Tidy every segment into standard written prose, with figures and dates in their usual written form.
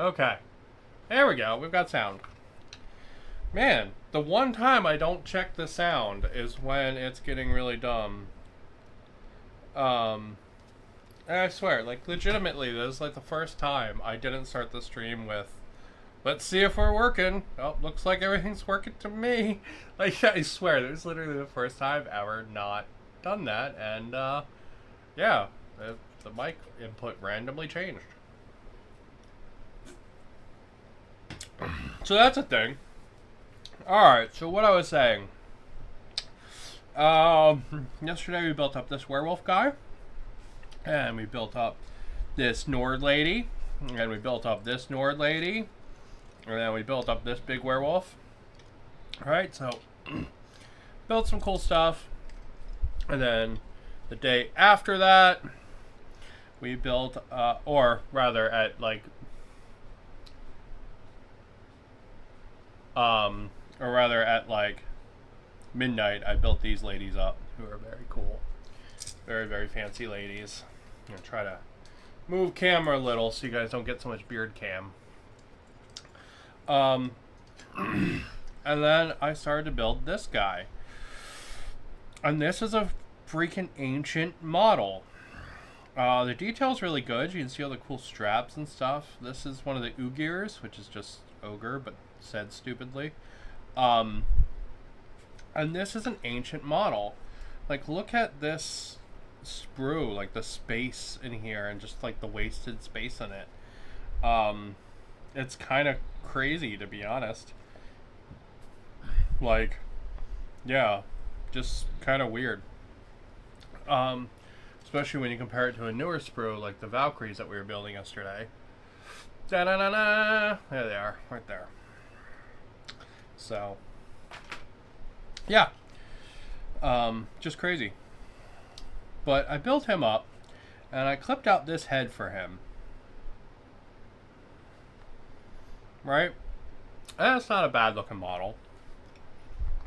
Okay. There we go. We've got sound. Man, the one time I don't check the sound is when it's getting really dumb. And I swear, like, legitimately, this is like the first time I didn't start the stream with, let's see if we're working. Oh, looks like everything's working to me. Like, I swear, this is literally the first time I've ever not done that. And, yeah, the mic input randomly changed. So that's a thing. Alright, so what I was saying. Yesterday we built up this werewolf guy. And we built up this Nord lady. And we built up this Nord lady. And then we built up this big werewolf. Alright, so built some cool stuff. And then the day after that, we built, or rather at like, midnight, I built these ladies up, who are very cool. Very, very fancy ladies. I'm going to try to move camera a little so you guys don't get so much beard cam. And then I started to build this guy. And this is a freaking ancient model. The detail's really good. You can see all the cool straps and stuff. This is one of the Ugirs, which is just ogre, but said stupidly. And this is an ancient model. Like, look at this sprue, like the space in here, and just like the wasted space in it. It's kind of crazy, to be honest. Like, yeah, just kind of weird. Especially when you compare it to a newer sprue like the Valkyries that we were building yesterday. Da-da-da-da! There they are, right there. So, yeah. Just crazy. But I built him up, and I clipped out this head for him. Right? And that's not a bad looking model.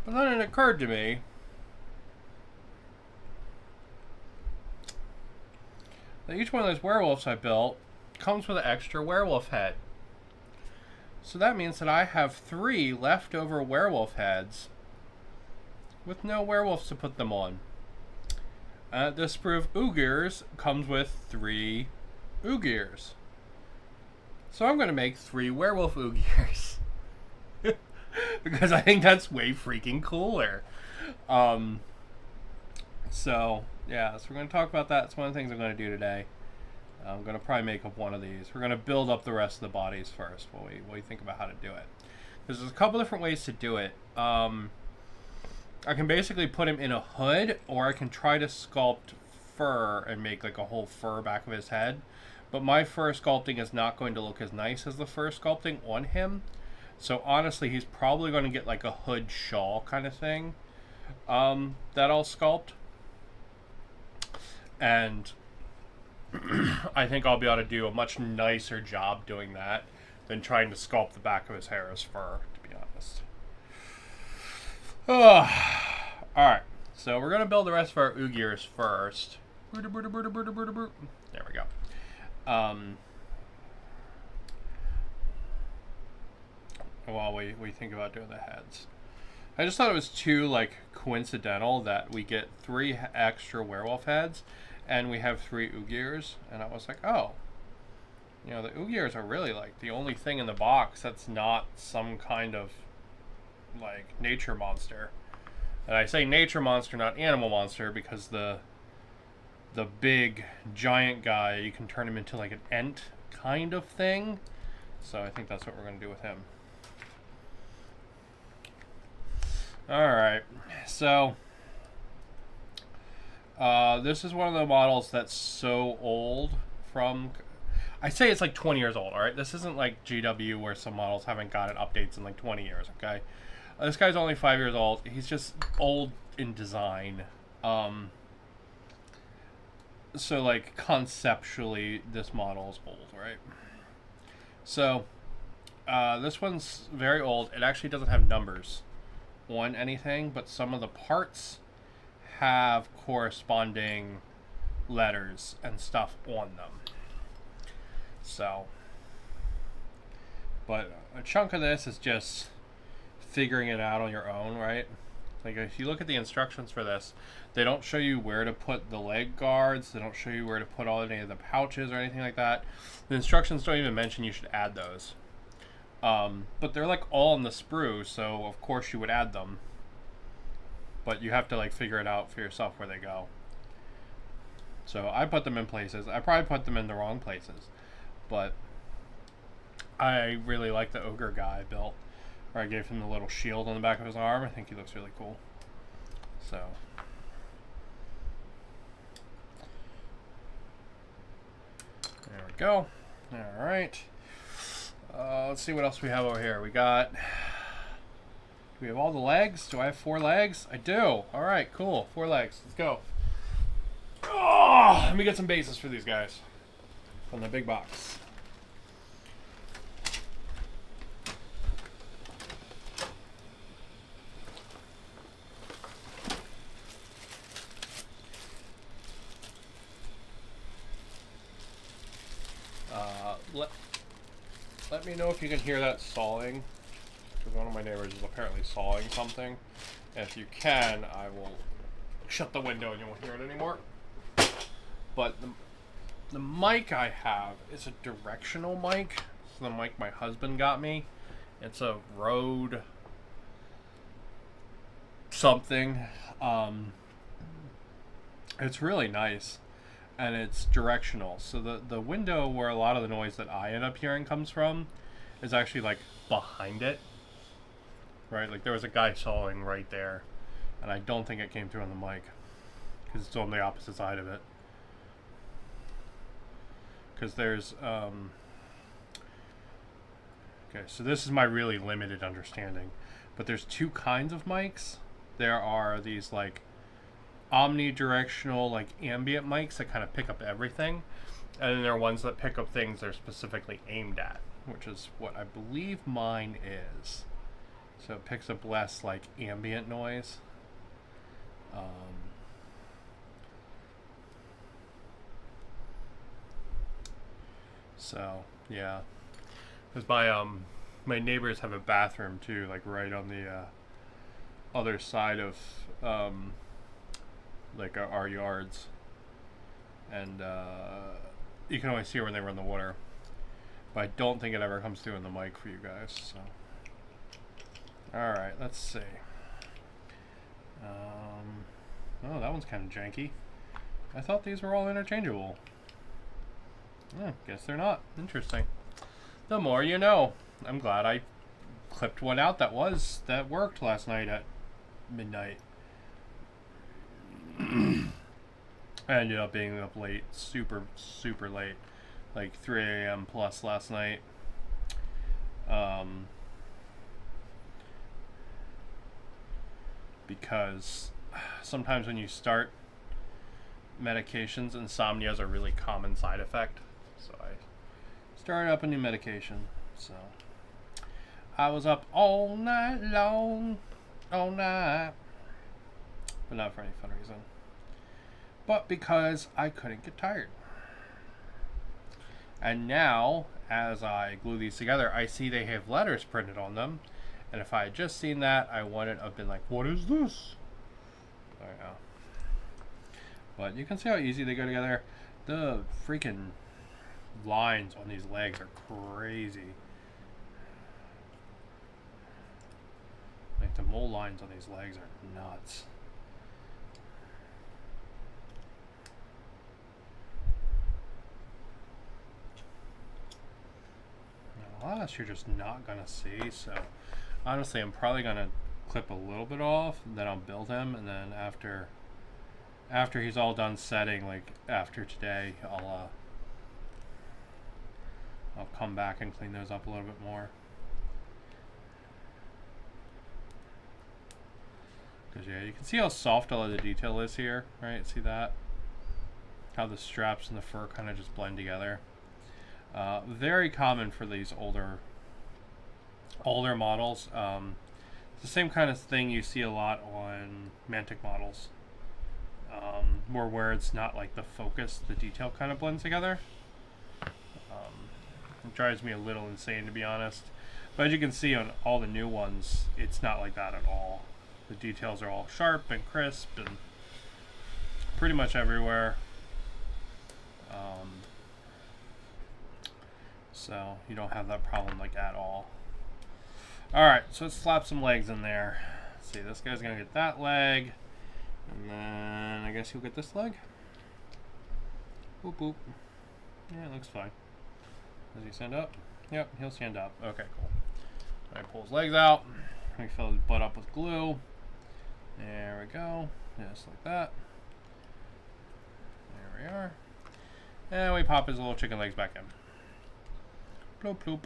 But then it occurred to me, that each one of those werewolves I built comes with an extra werewolf head. So that means that I have 3 leftover werewolf heads with no werewolves to put them on. This sprue of Ugirs comes with 3 Ugirs. So I'm going to make 3 werewolf Ugirs. Because I think that's way freaking cooler. So, yeah, so we're going to talk about that. It's one of the things I'm going to do today. I'm going to probably make up one of these. We're going to build up the rest of the bodies first while we think about how to do it. There's a couple different ways to do it. I can basically put him in a hood, or I can try to sculpt fur and make like a whole fur back of his head. But my fur sculpting is not going to look as nice as the fur sculpting on him. So honestly, he's probably going to get like a hood shawl kind of thing that I'll sculpt. And I think I'll be able to do a much nicer job doing that than trying to sculpt the back of his hair as fur, to be honest. Alright, so we're going to build the rest of our Ugirs first. There we go. While we think about doing the heads. I just thought it was too, like, coincidental that we get 3 extra werewolf heads and we have 3 Ugirs, and I was like, oh, you know, the Ugirs are really, like, the only thing in the box that's not some kind of, like, nature monster. And I say nature monster, not animal monster, because the big giant guy, you can turn him into, like, an ent kind of thing. So I think that's what we're going to do with him. Alright, so this is one of the models that's so old from... I say it's like 20 years old, alright? This isn't like GW where some models haven't gotten updates in like 20 years, okay? This guy's only 5 years old. He's just old in design. So like conceptually, this model is old, right? So this one's very old. It actually doesn't have numbers on anything, but some of the parts have corresponding letters and stuff on them. So But a chunk of this is just figuring it out on your own, right? Like if you look at the instructions for this, they don't show you where to put the leg guards. They don't show you where to put any of the pouches or anything like that. The instructions don't even mention you should add those. But they're like all in the sprue, so of course you would add them. But you have to like figure it out for yourself where they go. So I put them in places. I probably put them in the wrong places. But I really like the ogre guy I built. Where I gave him the little shield on the back of his arm. I think he looks really cool. So there we go. Alright. Let's see what else we have over here. Do we have all the legs? Do I have 4 legs? I do. Alright, cool. 4 legs. Let's go. Oh, let me get some bases for these guys from the big box. Let me know if you can hear that sawing, because one of my neighbors is apparently sawing something. And if you can, I will shut the window and you won't hear it anymore. But the mic I have is a directional mic. It's the mic my husband got me. It's a Rode something. It's really nice. And it's directional. So the window where a lot of the noise that I end up hearing comes from is actually like behind it. Right? Like there was a guy sawing right there. And I don't think it came through on the mic. Because it's on the opposite side of it. Because there's okay, so this is my really limited understanding. But there's 2 kinds of mics. There are these like omnidirectional, like ambient mics that kind of pick up everything, and then there are ones that pick up things they're specifically aimed at, which is what I believe mine is. So it picks up less like ambient noise. So yeah, because my neighbors have a bathroom too, like right on the other side of like our yards, and you can always hear when they run the water, but I don't think it ever comes through in the mic for you guys. So alright, let's see. Oh, that one's kind of janky. I thought these were all interchangeable. Guess they're not. Interesting. The more you know. I'm glad I clipped one out that worked last night at midnight. I ended up being up late, super late, like 3 a.m. plus last night. Because sometimes when you start medications, insomnia is a really common side effect. So I started up a new medication. So I was up all night long, all night. But not for any fun reason. But because I couldn't get tired. And now, as I glue these together, I see they have letters printed on them. And if I had just seen that, I wouldn't have been like, what is this? I know. But you can see how easy they go together. The freaking lines on these legs are crazy. Like the mole lines on these legs are nuts. Now, a lot of this you're just not gonna see, so honestly I'm probably gonna clip a little bit off, and then I'll build him, and then after he's all done setting, like after today, I'll come back and clean those up a little bit more. Because yeah, you can see how soft all of the detail is here, right? See that? How the straps and the fur kind of just blend together. Very common for these older models. It's the same kind of thing you see a lot on Mantic models. More where it's not like the focus, the detail kind of blends together. drives me a little insane, to be honest. But as you can see on all the new ones, it's not like that at all. The details are all sharp and crisp and pretty much everywhere. So you don't have that problem like at all. Alright, so let's slap some legs in there. Let's see, this guy's gonna get that leg. And then I guess he'll get this leg. Boop boop. Yeah, it looks fine. Does he stand up? Yep, he'll stand up. Okay, cool. Alright, pull his legs out. We fill his butt up with glue. There we go. Just like that. There we are. And we pop his little chicken legs back in. Bloop bloop.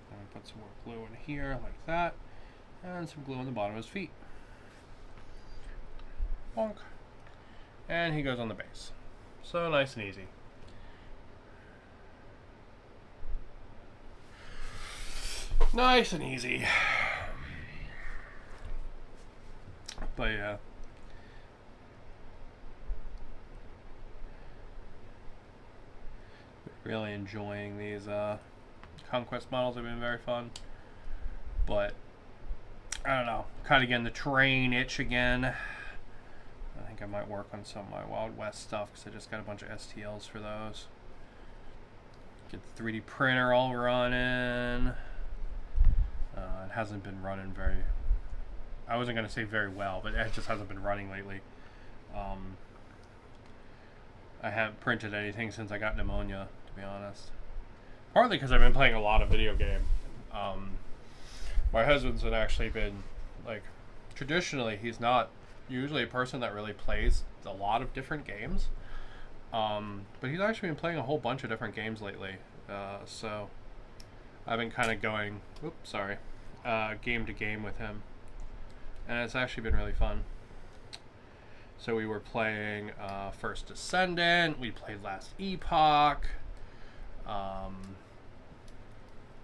And we put some more glue in here like that. And some glue on the bottom of his feet. Bonk. And he goes on the base. So nice and easy. Nice and easy. But yeah. Really enjoying these conquest models. Have been very fun. But I don't know. Kind of getting the terrain itch again. I think I might work on some of my Wild West stuff because I just got a bunch of STLs for those. Get the 3D printer all running. It hasn't been running very... I wasn't going to say very well, but it just hasn't been running lately. I haven't printed anything since I got pneumonia, to be honest. Partly because I've been playing a lot of video game. My husband's had actually been, like, traditionally he's not usually a person that really plays a lot of different games. But he's actually been playing a whole bunch of different games lately. So I've been kind of going, game to game with him. And it's actually been really fun. So we were playing First Descendant. We played Last Epoch.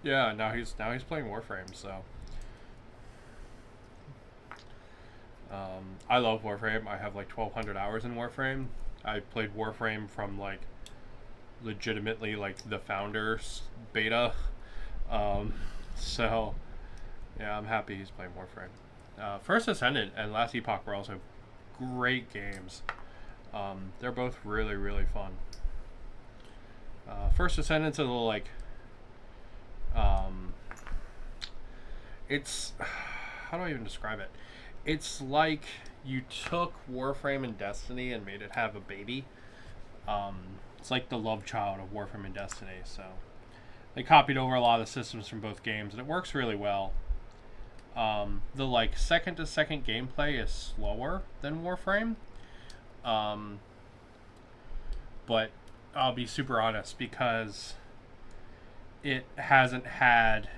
Yeah, now he's playing Warframe. So I love Warframe. I have like 1,200 hours in Warframe. I played Warframe from like legitimately like the founders beta. So yeah, I'm happy he's playing Warframe. First Ascendant and Last Epoch were also great games. They're both really, really fun. First Ascendant's a little like it's, how do I even describe it? It's like you took Warframe and Destiny and made it have a baby. It's like the love child of Warframe and Destiny. So they copied over a lot of the systems from both games, and it works really well. The like second to second gameplay is slower than Warframe. But I'll be super honest, because it hasn't had,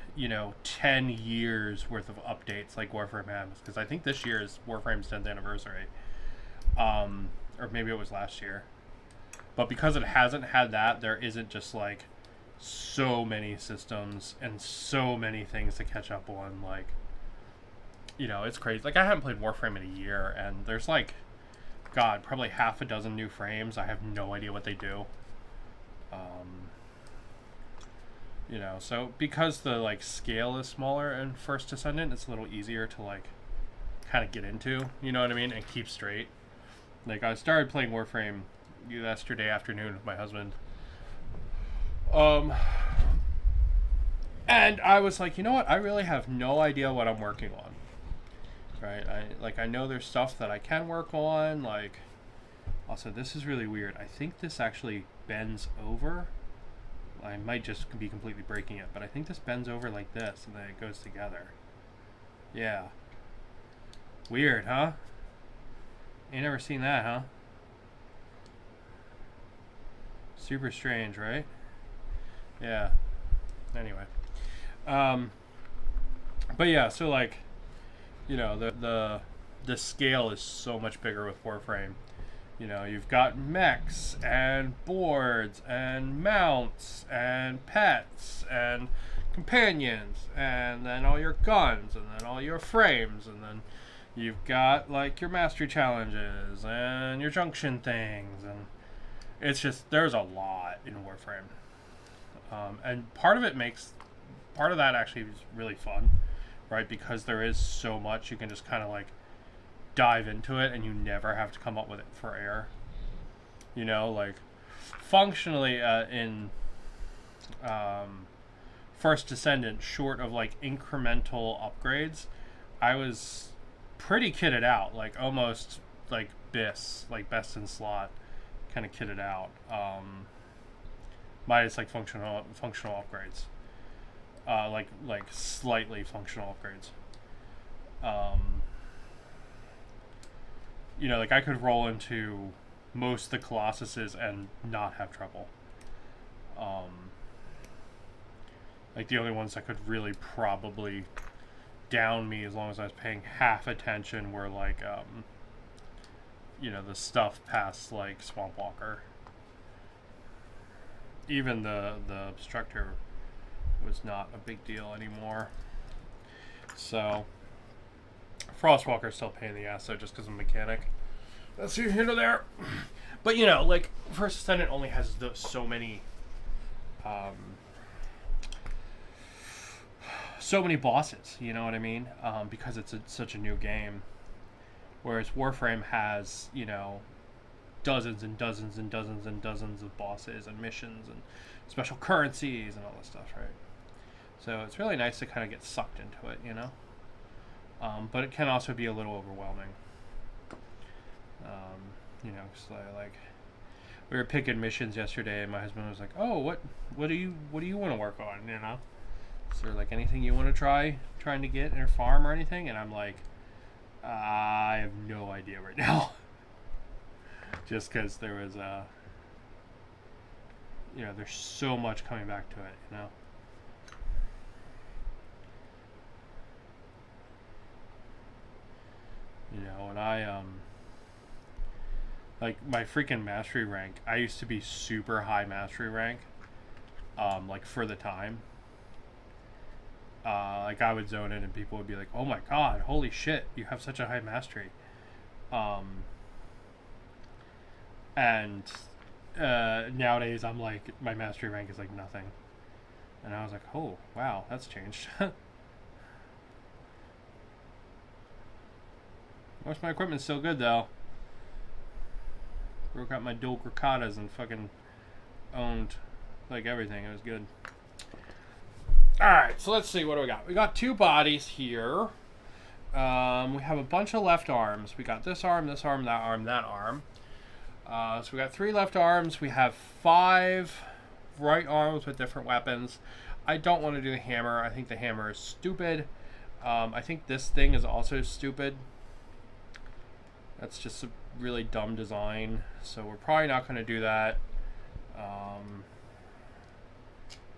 10 years worth of updates like Warframe has, because I think this year is Warframe's 10th anniversary. Or maybe it was last year. But because it hasn't had that, there isn't just like so many systems and so many things to catch up on. Like, it's crazy. Like, I haven't played Warframe in a year, and there's like, God, probably half a dozen new frames. I have no idea what they do. So because the like scale is smaller in First Descendant, it's a little easier to like kind of get into, you know what I mean, and keep straight. Like, I started playing Warframe yesterday afternoon with my husband. And I was like, you know what? I really have no idea what I'm working on. Right? I know there's stuff that I can work on. Like, also, this is really weird. I think this actually bends over. I might just be completely breaking it, but I think this bends over like this, and then it goes together. Yeah. Weird, huh? Ain't never seen that, huh? Super strange, right? Yeah. Anyway. But yeah, so like, the scale is so much bigger with Warframe. You've got mechs and boards and mounts and pets and companions, and then all your guns, and then all your frames, and then you've got like your mastery challenges and your junction things, and it's just, there's a lot in Warframe. And part of that actually is really fun, right? Because there is so much, you can just kind of like dive into it and you never have to come up with it for air. You know, like functionally in First Descendant, short of like incremental upgrades, I was pretty kitted out, like almost like best in slot kind of kitted out. Minus like functional upgrades. Like slightly functional upgrades. You know, like I could roll into most of the Colossuses and not have trouble. Like the only ones that could really probably down me as long as I was paying half attention were like you know, the stuff past like Swamp Walker. Even the Obstructor was not a big deal anymore. So Frostwalker's still a pain in the ass though, just because of mechanic. That's here to there. But you know, like First Ascendant only has so many bosses, you know what I mean? Because it's such a new game. Whereas Warframe has, you know, dozens and dozens and dozens and dozens of bosses and missions and special currencies and all this stuff, right? So it's really nice to kind of get sucked into it, you know? But it can also be a little overwhelming. You know, cause like we were picking missions yesterday, and my husband was like, "Oh, what do you want to work on? You know, is there like anything you want to trying to get in your farm or anything?" And I'm like, I have no idea right now. Just because there was you know, there's so much coming back to it, you know. You know, and I like my freaking mastery rank, I used to be super high mastery rank, like for the time. Like I would zone in and people would be like, "Oh my god, holy shit, you have such a high mastery." And nowadays I'm like, my mastery rank is like nothing. And I was like, "Oh, wow, that's changed." Most of my equipment's still good though. Broke out my dual Grakatas and fucking owned like everything. It was good. Alright, so let's see, what do we got? We got 2 bodies here. We have a bunch of left arms. We got this arm, that arm, that arm. So we got 3 left arms. We have 5 right arms with different weapons. I don't want to do the hammer. I think the hammer is stupid. I think this thing is also stupid. That's just a really dumb design. So we're probably not going to do that.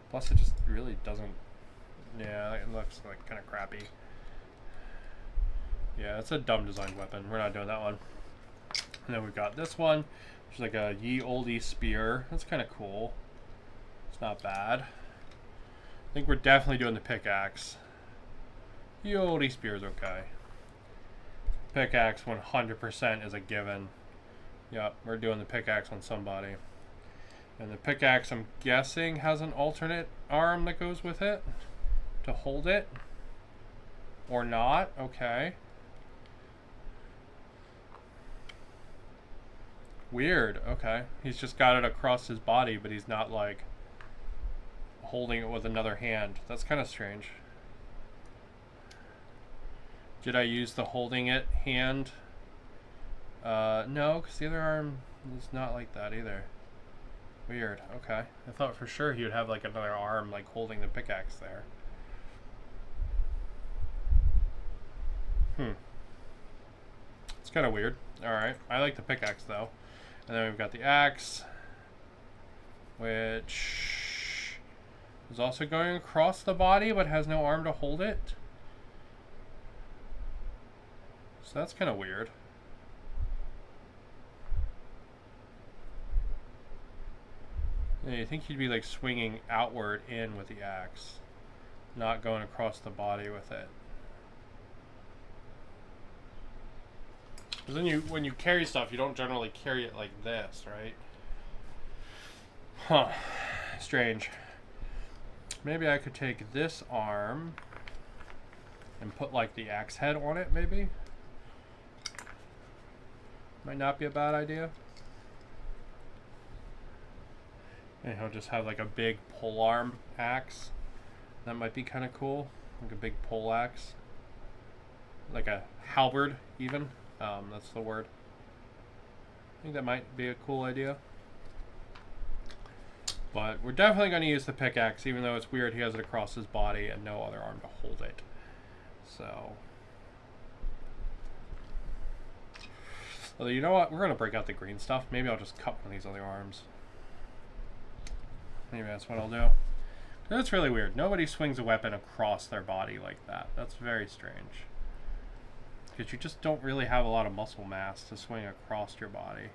Plus it just really doesn't... Yeah, it looks like kind of crappy. Yeah, it's a dumb designed weapon. We're not doing that one. And then we've got this one, which is like a ye olde spear. That's kind of cool. It's not bad. I think we're definitely doing the pickaxe. Ye olde spear is okay. Pickaxe 100% is a given. Yep, we're doing the pickaxe on somebody. And the pickaxe, I'm guessing, has an alternate arm that goes with it to hold it. Or not. Okay. Weird. Okay. He's just got it across his body, but he's not, like, holding it with another hand. That's kind of strange. Did I use the holding it hand? No, because the other arm is not like that either. Weird. Okay. I thought for sure he would have like another arm like holding the pickaxe there. It's kind of weird. Alright. I like the pickaxe though. And then we've got the axe, which is also going across the body but has no arm to hold it. So that's kind of weird. Yeah, you think he'd be like swinging outward in with the axe, not going across the body with it. Because then when you carry stuff, you don't generally carry it like this, right? Huh. Strange. Maybe I could take this arm and put like the axe head on it, maybe. Might not be a bad idea. And he'll just have like a big pole arm axe. That might be kind of cool. Like a big pole axe. Like a halberd, even. That's the word. I think that might be a cool idea. But we're definitely going to use the pickaxe, even though it's weird he has it across his body and no other arm to hold it. So. Although, you know what? We're going to break out the green stuff. Maybe I'll just cut one of these other arms. Maybe that's what I'll do. That's really weird. Nobody swings a weapon across their body like that. That's very strange. Because you just don't really have a lot of muscle mass to swing across your body.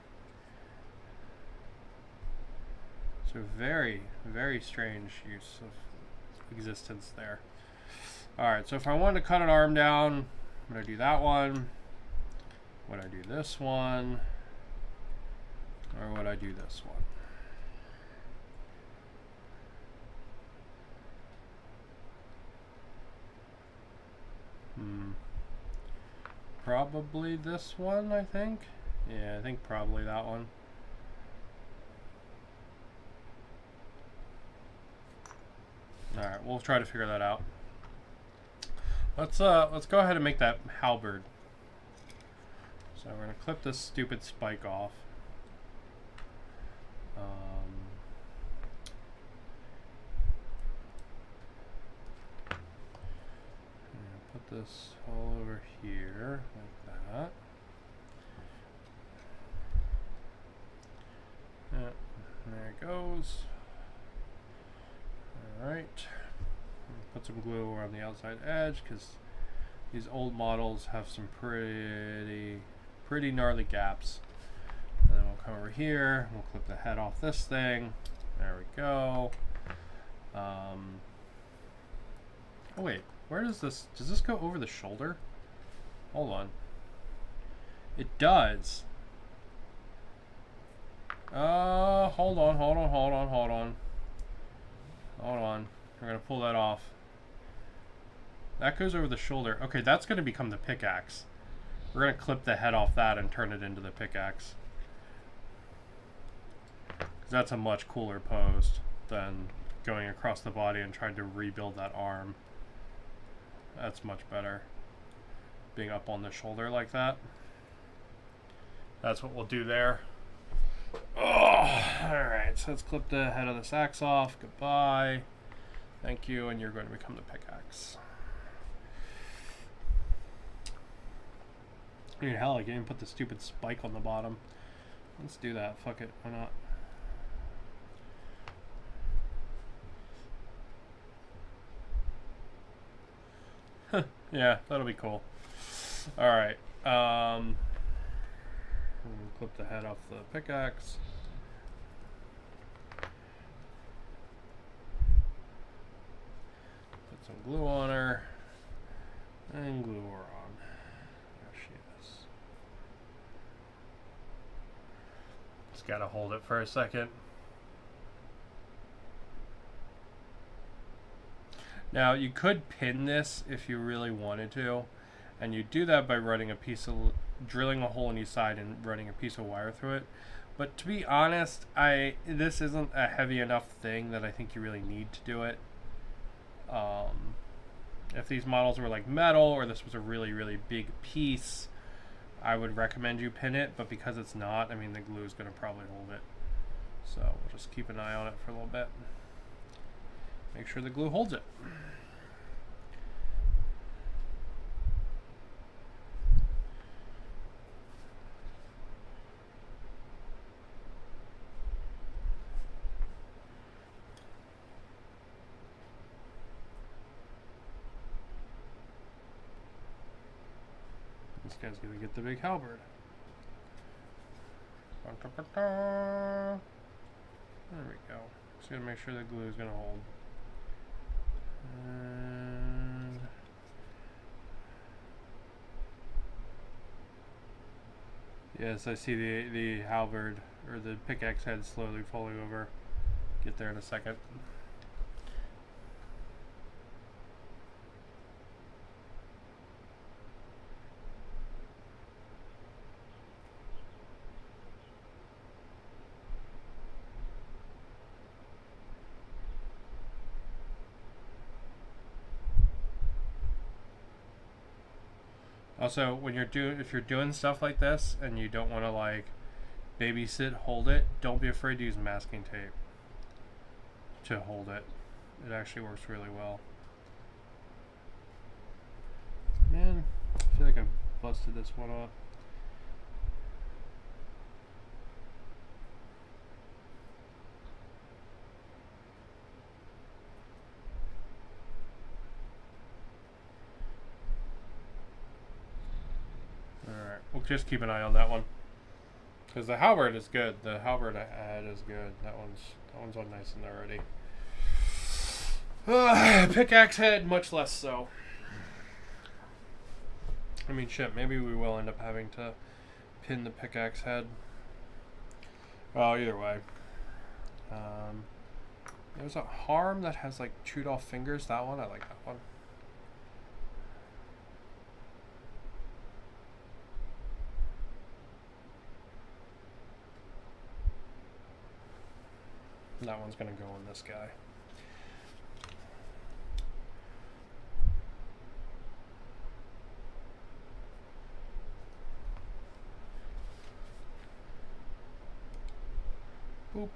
So very, very strange use of existence there. Alright, so if I wanted to cut an arm down, would I do that one? Would I do this one? Or would I do this one? Probably this one, I think. Yeah, I think probably that one. Alright, we'll try to figure that out. Let's go ahead and make that halberd. So we're gonna clip this stupid spike off. Put this all over here like that. Yeah, there it goes. Alright. Put some glue around the outside edge because these old models have some pretty gnarly gaps. And then we'll come over here, we'll clip the head off this thing. There we go. Oh wait, where does this go over the shoulder? Hold on. It does. Hold on. We're gonna pull that off. That goes over the shoulder. Okay, that's gonna become the pickaxe. We're gonna clip the head off that and turn it into the pickaxe. 'Cause that's a much cooler pose than going across the body and trying to rebuild that arm. That's much better. Being up on the shoulder like that. That's what we'll do there. Oh, alright, so let's clip the head of this axe off. Goodbye. Thank you, and you're going to become the pickaxe. I mean, hell, I can't even put the stupid spike on the bottom. Let's do that. Fuck it. Why not? Yeah, that'll be cool. Alright. Clip the head off the pickaxe. Put some glue on her. And glue her on. There she is. Just gotta hold it for a second. Now you could pin this if you really wanted to, and you do that by running a piece of drilling a hole in each side and running a piece of wire through it. But to be honest, this isn't a heavy enough thing that I think you really need to do it. If these models were like metal or this was a really, really big piece, I would recommend you pin it, but because it's not, I mean, the glue is going to probably hold it. So we'll just keep an eye on it for a little bit. Make sure the glue holds it. This guy's gonna get the big halberd. There we go. Just gonna make sure the glue is gonna hold. And yes, I see the halberd or the pickaxe head slowly falling over. Get there in a second. Also, when if you're doing stuff like this and you don't want to like babysit, hold it. Don't be afraid to use masking tape to hold it. It actually works really well. Man, I feel like I busted this one up. Alright, we'll just keep an eye on that one. Because the halberd is good. The halberd I had is good. That one's all nice and already. Pickaxe head, much less so. I mean, shit, maybe we will end up having to pin the pickaxe head. Well, either way. There's a harm that has like chewed off fingers. That one, I like that one. That one's gonna go on this guy. Boop.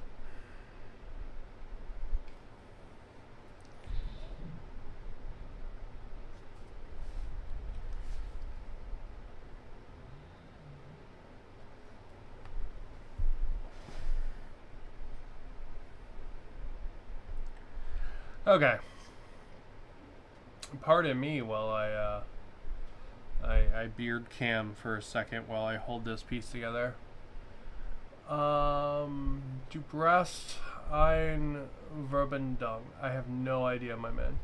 Okay. Pardon me while I beard cam for a second while I hold this piece together. Du Brest ein Verbindung. I have no idea, my man.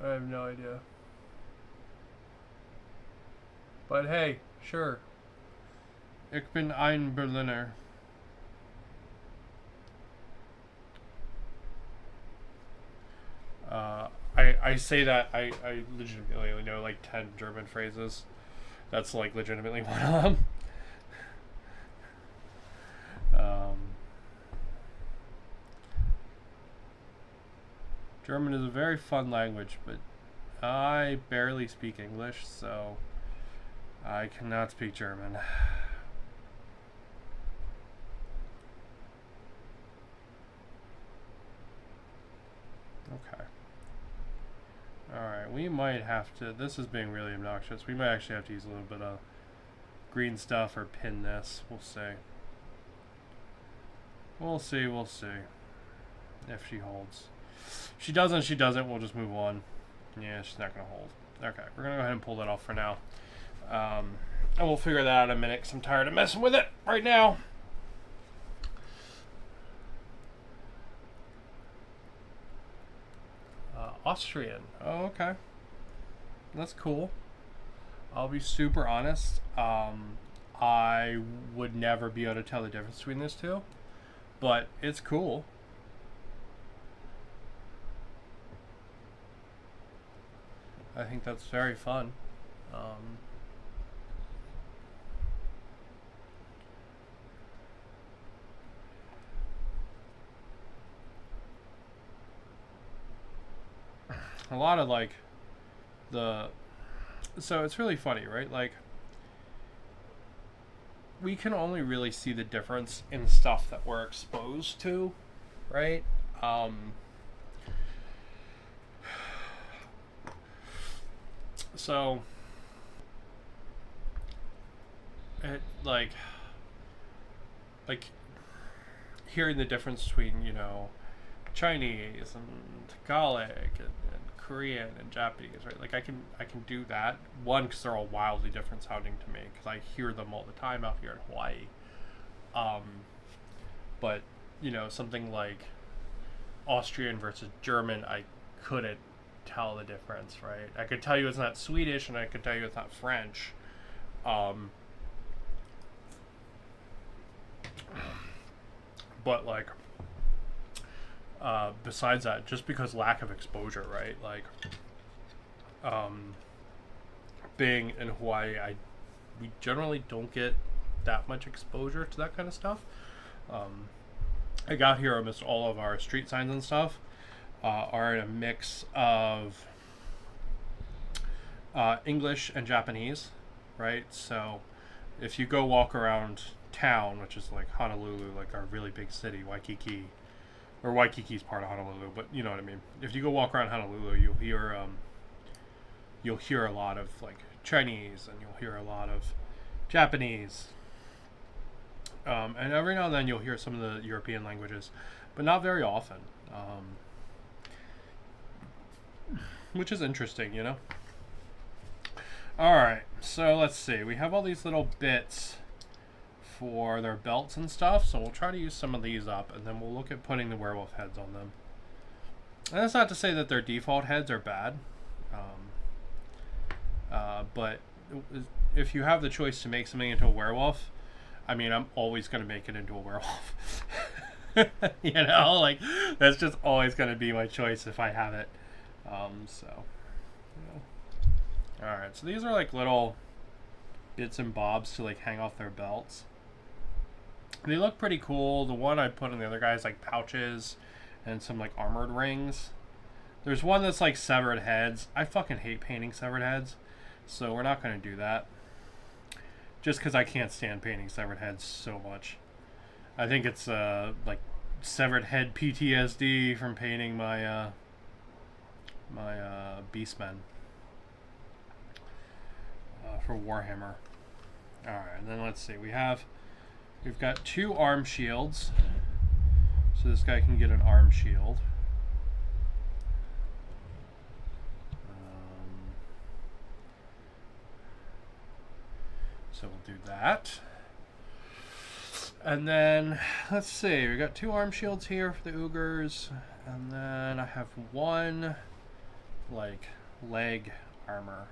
I have no idea. But hey, sure. Ich bin ein Berliner. I say that I legitimately know like 10 German phrases. That's like legitimately one of them. German is a very fun language, but I barely speak English, so I cannot speak German. Okay. Alright, we might have to... This is being really obnoxious. We might actually have to use a little bit of green stuff or pin this. We'll see. We'll see. If she holds. If she doesn't, she doesn't. We'll just move on. Yeah, she's not going to hold. Okay, we're going to go ahead and pull that off for now. And we'll figure that out in a minute because I'm tired of messing with it right now. Austrian. Oh, okay. That's cool. I'll be super honest. I would never be able to tell the difference between these two. But it's cool. I think that's very fun. A lot of like so it's really funny, right? Like we can only really see the difference in stuff that we're exposed to, right? So it like hearing the difference between, you know, Chinese and Tagalog and Korean and Japanese, right? Like I can do that. One, because they're all wildly different sounding to me, because I hear them all the time out here in Hawaii. But you know, something like Austrian versus German, I couldn't tell the difference, right? I could tell you it's not Swedish, and I could tell you it's not French. But like besides that, just because lack of exposure, right? Like being in Hawaii, we generally don't get that much exposure to that kind of stuff. I got here almost all of our street signs and stuff are in a mix of English and Japanese, right? So if you go walk around town, which is like Honolulu, like our really big city, Waikiki, or Waikiki's part of Honolulu, but you know what I mean. If you go walk around Honolulu, you'll hear a lot of like Chinese, and you'll hear a lot of Japanese, and every now and then you'll hear some of the European languages, but not very often, which is interesting, you know. All right, so let's see. We have all these little bits for their belts and stuff, so we'll try to use some of these up, and then we'll look at putting the werewolf heads on them. And that's not to say that their default heads are bad, but if you have the choice to make something into a werewolf, I mean, I'm always going to make it into a werewolf. You know, like, that's just always going to be my choice if I have it. So, you know. Alright, so these are like little bits and bobs to like hang off their belts. They look pretty cool. The one I put on the other guy is like pouches and some like armored rings. There's one that's like severed heads. I fucking hate painting severed heads, so we're not going to do that. Just because I can't stand painting severed heads so much. I think it's like severed head PTSD from painting my my beastmen for Warhammer. Alright, and then let's see. We've got 2 arm shields. So this guy can get an arm shield. So we'll do that. And then, let's see. We got 2 arm shields here for the Ogres. And then I have 1, like, leg armor.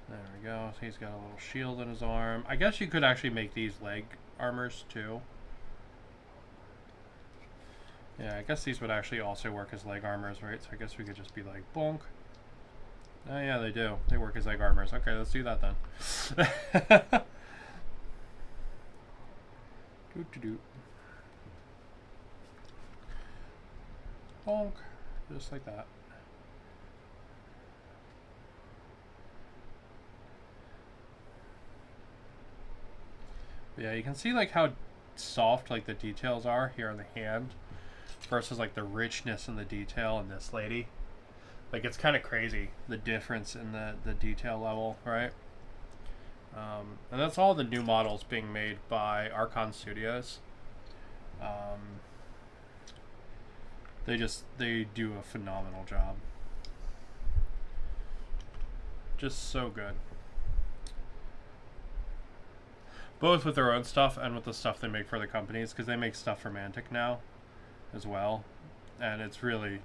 There we go. So he's got a little shield in his arm. I guess you could actually make these leg armors too. Yeah, I guess these would actually also work as leg armors, right? So I guess we could just be like, bonk. Oh yeah, they do. They work as leg armors. Okay, let's do that then. Doot-doot-doot. Bonk. Just like that. Yeah, you can see like how soft like the details are here on the hand versus like the richness in the detail in this lady. Like, it's kind of crazy, the difference in the detail level, right? And that's all the new models being made by Archon Studios. They do a phenomenal job. Just so good. Both with their own stuff and with the stuff they make for the companies, because they make stuff for Mantic now as well. And it's really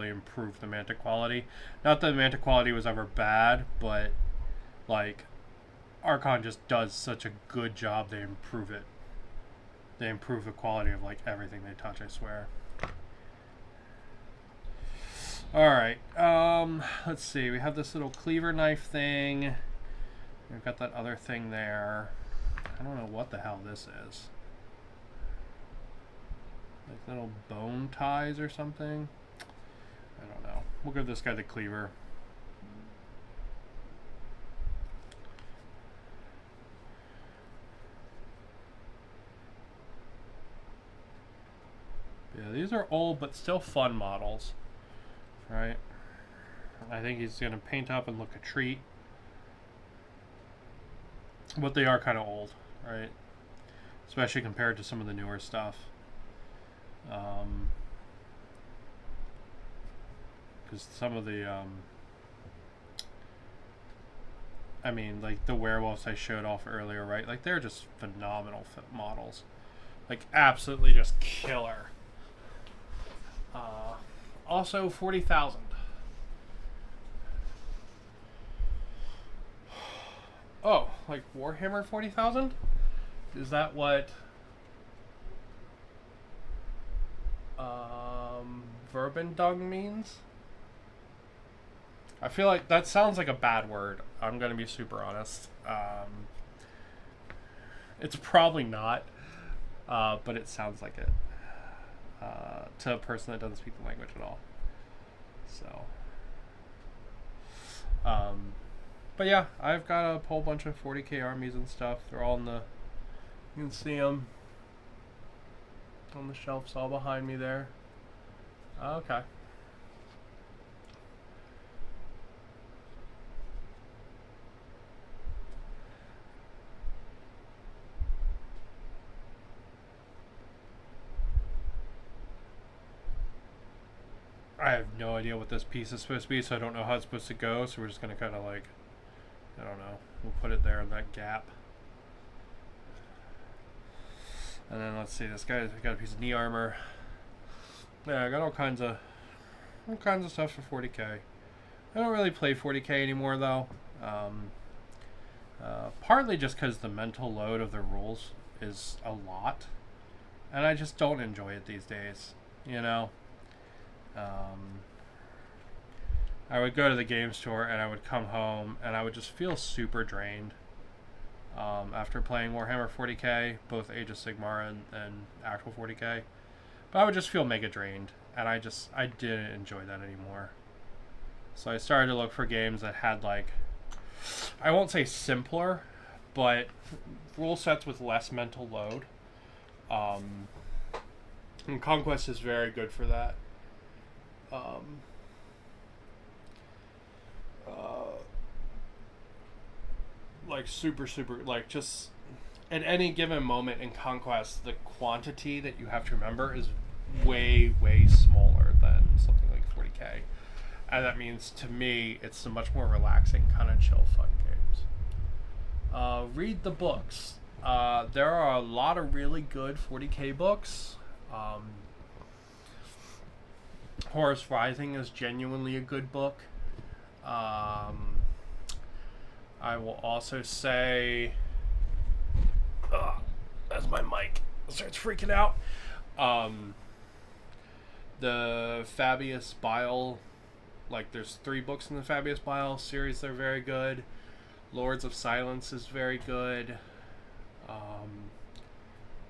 improved the Mantic quality. Not that the Mantic quality was ever bad, but like Archon just does such a good job, they improve it. They improve the quality of like everything they touch, I swear. Alright, let's see, we have this little cleaver knife thing. We've got that other thing there. I don't know what the hell this is. Like little bone ties or something? I don't know. We'll give this guy the cleaver. Yeah, these are old but still fun models. Right? I think he's going to paint up and look a treat. But they are kind of old, right? Especially compared to some of the newer stuff. Because some of the, I mean, like the werewolves I showed off earlier, right? Like, they're just phenomenal models. Like, absolutely just killer. Also, 40,000. Oh, like Warhammer 40,000? Is that what Verbendung means? I feel like that sounds like a bad word. I'm gonna be super honest. It's probably not, but it sounds like it to a person that doesn't speak the language at all. So, but yeah, I've got a whole bunch of 40k armies and stuff. They're all in the, you can see them on the shelves all behind me there. Okay. I have no idea what this piece is supposed to be, so I don't know how it's supposed to go, so we're just going to kind of like, I don't know, we'll put it there in that gap. And then let's see, this guy's got a piece of knee armor. Yeah, I got all kinds of stuff for 40k. I don't really play 40k anymore though. Partly just because the mental load of the rules is a lot, and I just don't enjoy it these days, you know. I would go to the game store and I would come home and I would just feel super drained after playing Warhammer 40k, both Age of Sigmar and actual 40k. But I would just feel mega drained, and I didn't enjoy that anymore. So I started to look for games that had, like, I won't say simpler, but rule sets with less mental load. And Conquest is very good for that. Like super, like just at any given moment in Conquest, the quantity that you have to remember is way smaller than something like 40k, and that means to me it's a much more relaxing, kind of chill, fun games. Read the books. There are a lot of really good 40k books. Horus Rising is genuinely a good book. I will also say, that's my mic. It starts freaking out. The Fabius Bile, like there's 3 books in the Fabius Bile series. They're very good. Lords of Silence is very good.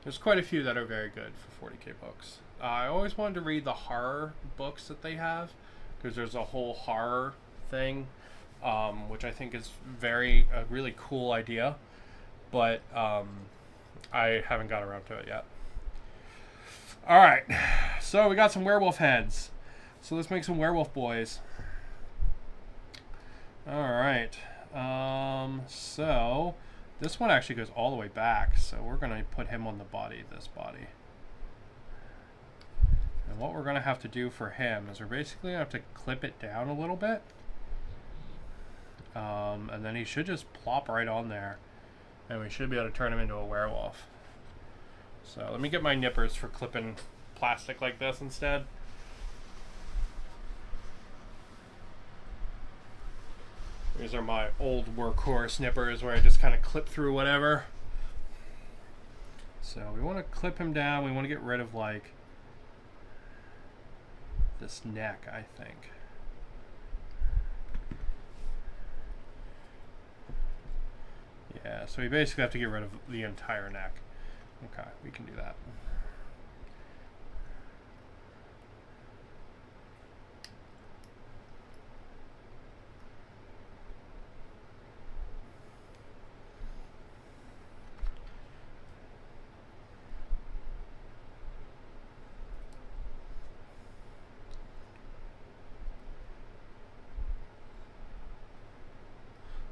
There's quite a few that are very good for 40k books. I always wanted to read the horror books that they have, because there's a whole horror thing, which I think is a really cool idea, but I haven't got around to it yet. Alright, so we got some werewolf heads. So let's make some werewolf boys. Alright, so this one actually goes all the way back, so we're going to put him on the body, this body. And what we're going to have to do for him is we're basically going to have to clip it down a little bit. And then he should just plop right on there. And we should be able to turn him into a werewolf. So let me get my nippers for clipping plastic like this instead. These are my old workhorse nippers where I just kind of clip through whatever. So we want to clip him down. We want to get rid of like this neck, I think. Yeah, so we basically have to get rid of the entire neck. Okay, we can do that.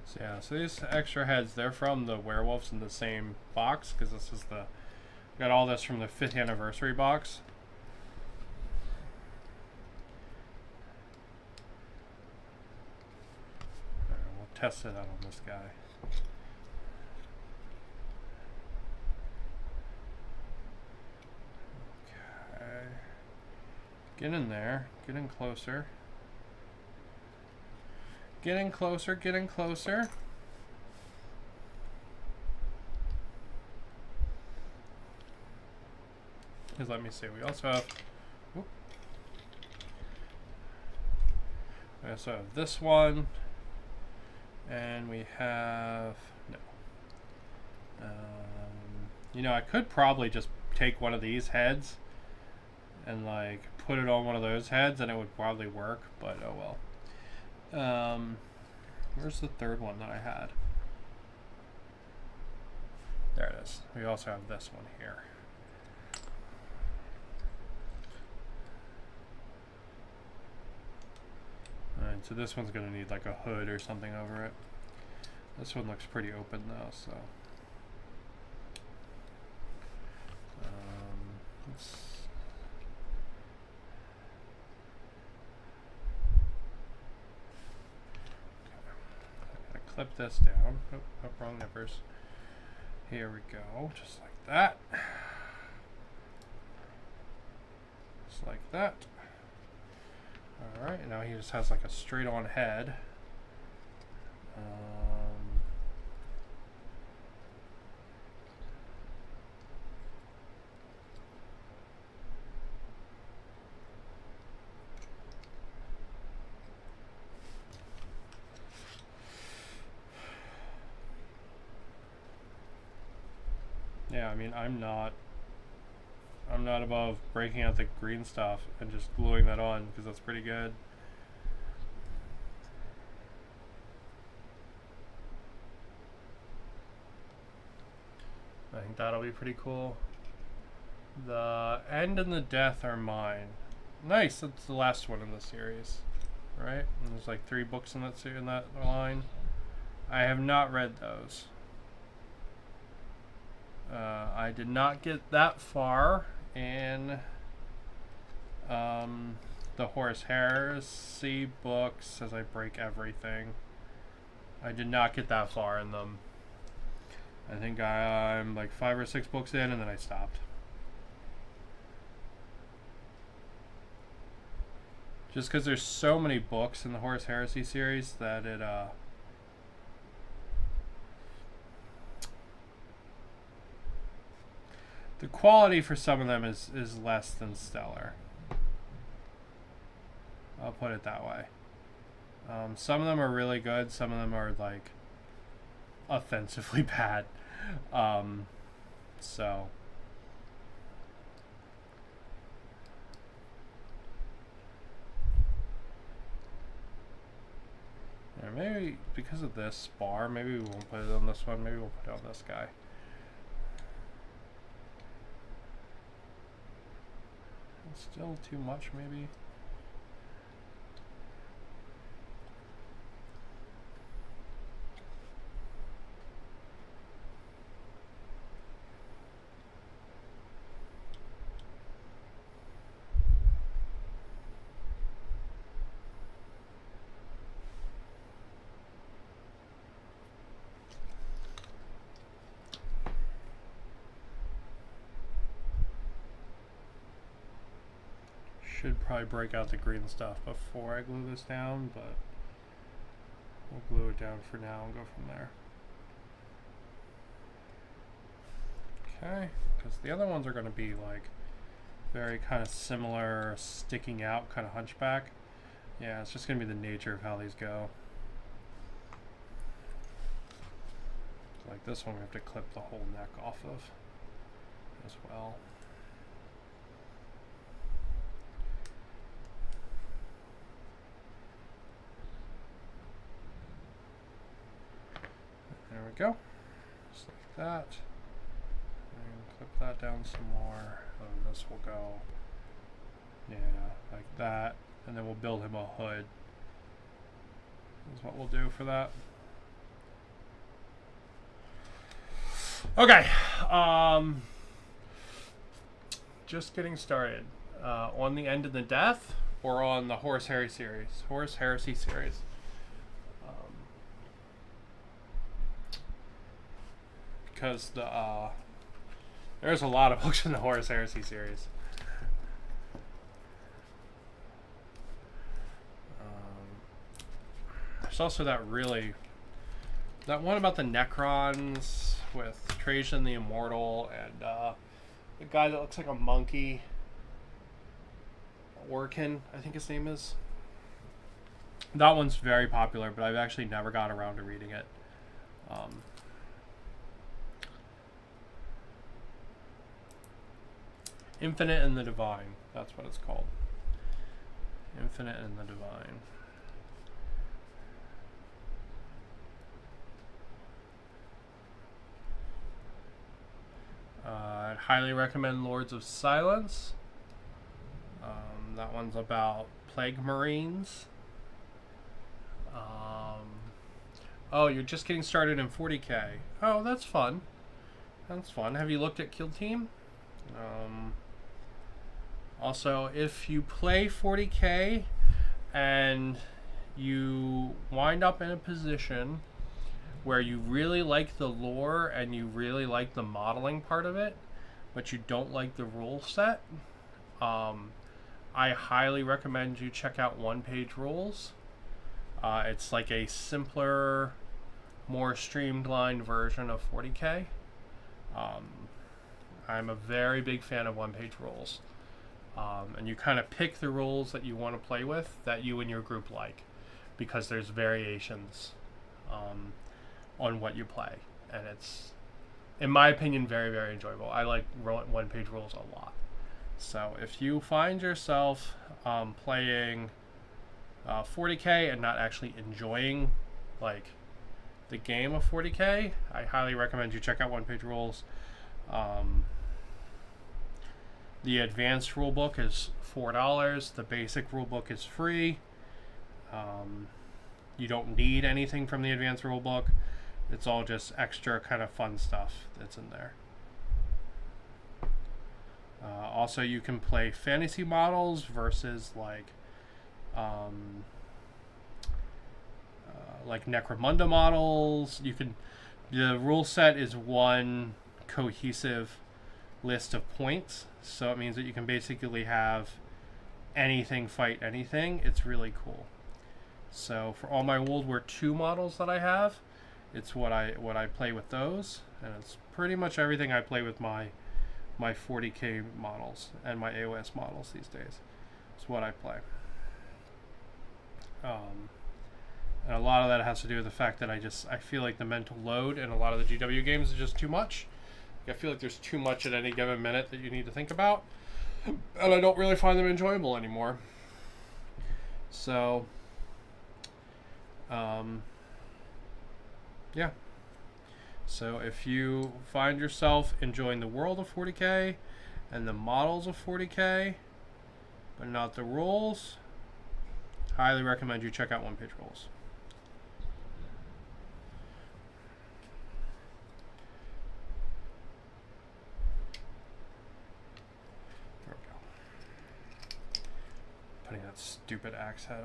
So yeah, so these extra heads, they're from the werewolves in the same box, because this is got all this from the 5th anniversary box. Alright, we'll test it out on this guy. Okay. Get in there. Get in closer. Getting closer, getting closer. Because let me see, we also have this one, and we have You know, I could probably just take one of these heads and like put it on one of those heads and it would probably work, but oh well. Where's the third one that I had? There it is. We also have this one here. Alright, so this one's gonna need like a hood or something over it. This one looks pretty open though, so let's clip this down. Oh, wrong nippers. Here we go, just like that. Just like that. Alright, now he just has like a straight on head. Yeah, I mean, I'm not above breaking out the green stuff and just gluing that on because that's pretty good. I think that'll be pretty cool. The end and the death are mine. Nice, that's the last one in the series, right? And there's like 3 books in that line. I have not read those. I did not get that far in the Horus Heresy books, as I break everything. I did not get that far in them. I think I'm like 5 or 6 books in, and then I stopped. Just because there's so many books in the Horus Heresy series that it the quality for some of them is less than stellar. I'll put it that way. Some of them are really good. Some of them are like offensively bad. So yeah, maybe because of this bar, maybe we won't put it on this one. Maybe we'll put it on this guy. Still too much, maybe. Should probably break out the green stuff before I glue this down, but we'll glue it down for now and go from there. Okay, because the other ones are going to be like very kind of similar, sticking out, kind of hunchback. Yeah, it's just going to be the nature of how these go. Like this one, we have to clip the whole neck off of as well. There we go, just like that, and clip that down some more, and this will go, yeah, like that, and then we'll build him a hood, is what we'll do for that. Okay, just getting started, on the End of the Death, or on the Horus Heresy series. Because there's a lot of books in the Horus Heresy series. There's also that one about the Necrons with Trajan the Immortal and the guy that looks like a monkey, Orkin, I think his name is. That one's very popular, but I've actually never got around to reading it. Infinite and the Divine. That's what it's called. Infinite and the Divine. I'd highly recommend Lords of Silence. That one's about Plague Marines. Oh, you're just getting started in 40k. Oh, that's fun. That's fun. Have you looked at Kill Team? Also, if you play 40k and you wind up in a position where you really like the lore and you really like the modeling part of it, but you don't like the rule set, I highly recommend you check out one-page rules. It's like a simpler, more streamlined version of 40k. I'm a very big fan of one-page rules. And you kind of pick the rules that you want to play with, that you and your group like, because there's variations on what you play. And it's, in my opinion, very, very enjoyable. I like one-page rules a lot. So if you find yourself playing 40k and not actually enjoying like the game of 40k, I highly recommend you check out one-page rules. The advanced rulebook is $4. The basic rulebook is free. You don't need anything from the advanced rulebook. It's all just extra kind of fun stuff that's in there. Also, you can play fantasy models versus like Necromunda models. You can. The rule set is one cohesive list of points, so it means that you can basically have anything fight anything. It's really cool. So for all my World War II models that I have, it's what I play with those, and it's pretty much everything I play with my 40k models and my AOS models these days. It's what I play. And a lot of that has to do with the fact that I feel like the mental load in a lot of the GW games is just too much. I feel like there's too much at any given minute that you need to think about, and I don't really find them enjoyable anymore. So, yeah. So if you find yourself enjoying the world of 40k and the models of 40k, but not the rules, highly recommend you check out one-page rules. There we go. Putting that stupid axe head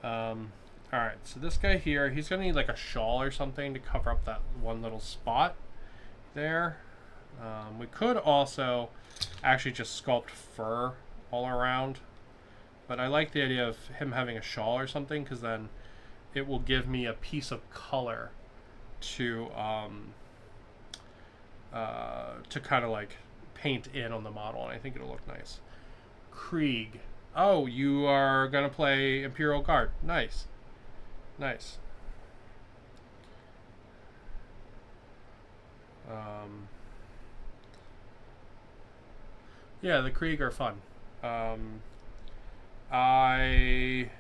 on. Alright, so this guy here, he's going to need like a shawl or something to cover up that one little spot there. We could also actually just sculpt fur all around, but I like the idea of him having a shawl or something, because then it will give me a piece of color to kind of like paint in on the model, and I think it'll look nice. Krieg. Oh, you are going to play Imperial Guard. Nice. Nice. Yeah, the Krieg are fun. I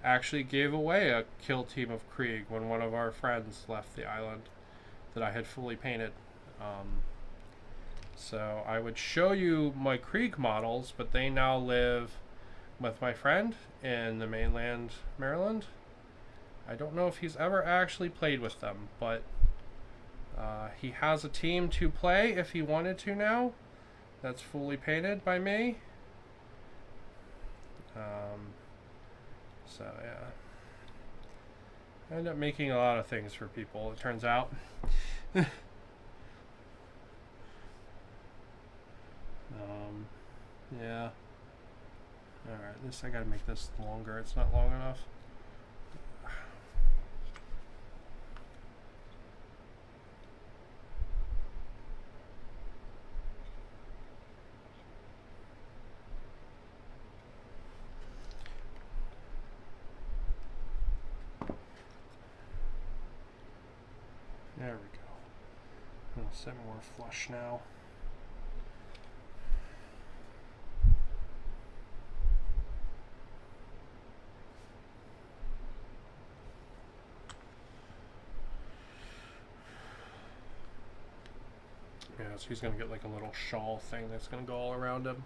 actually gave away a kill team of Krieg when one of our friends left the island that I had fully painted. So I would show you my Krieg models, but they now live with my friend in the mainland Maryland. I don't know if he's ever actually played with them, but he has a team to play if he wanted to now. That's fully painted by me. So yeah, I end up making a lot of things for people, it turns out. Yeah. Alright, I gotta make this longer. It's not long enough. There we go. I'm gonna set more flush now. Yeah, so he's going to get like a little shawl thing that's going to go all around him.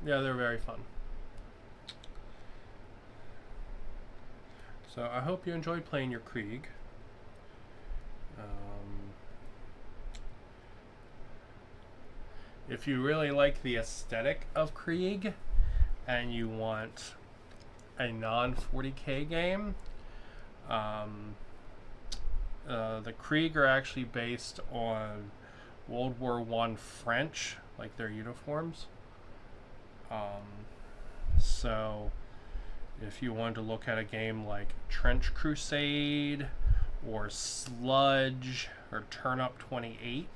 Yeah, they're very fun. So I hope you enjoyed playing your Krieg. If you really like the aesthetic of Krieg and you want a non-40k game, the Krieg are actually based on World War I French, like their uniforms. So if you wanted to look at a game like Trench Crusade or Sludge or Turn Up 28,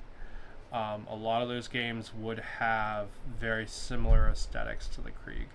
a lot of those games would have very similar aesthetics to the Krieg.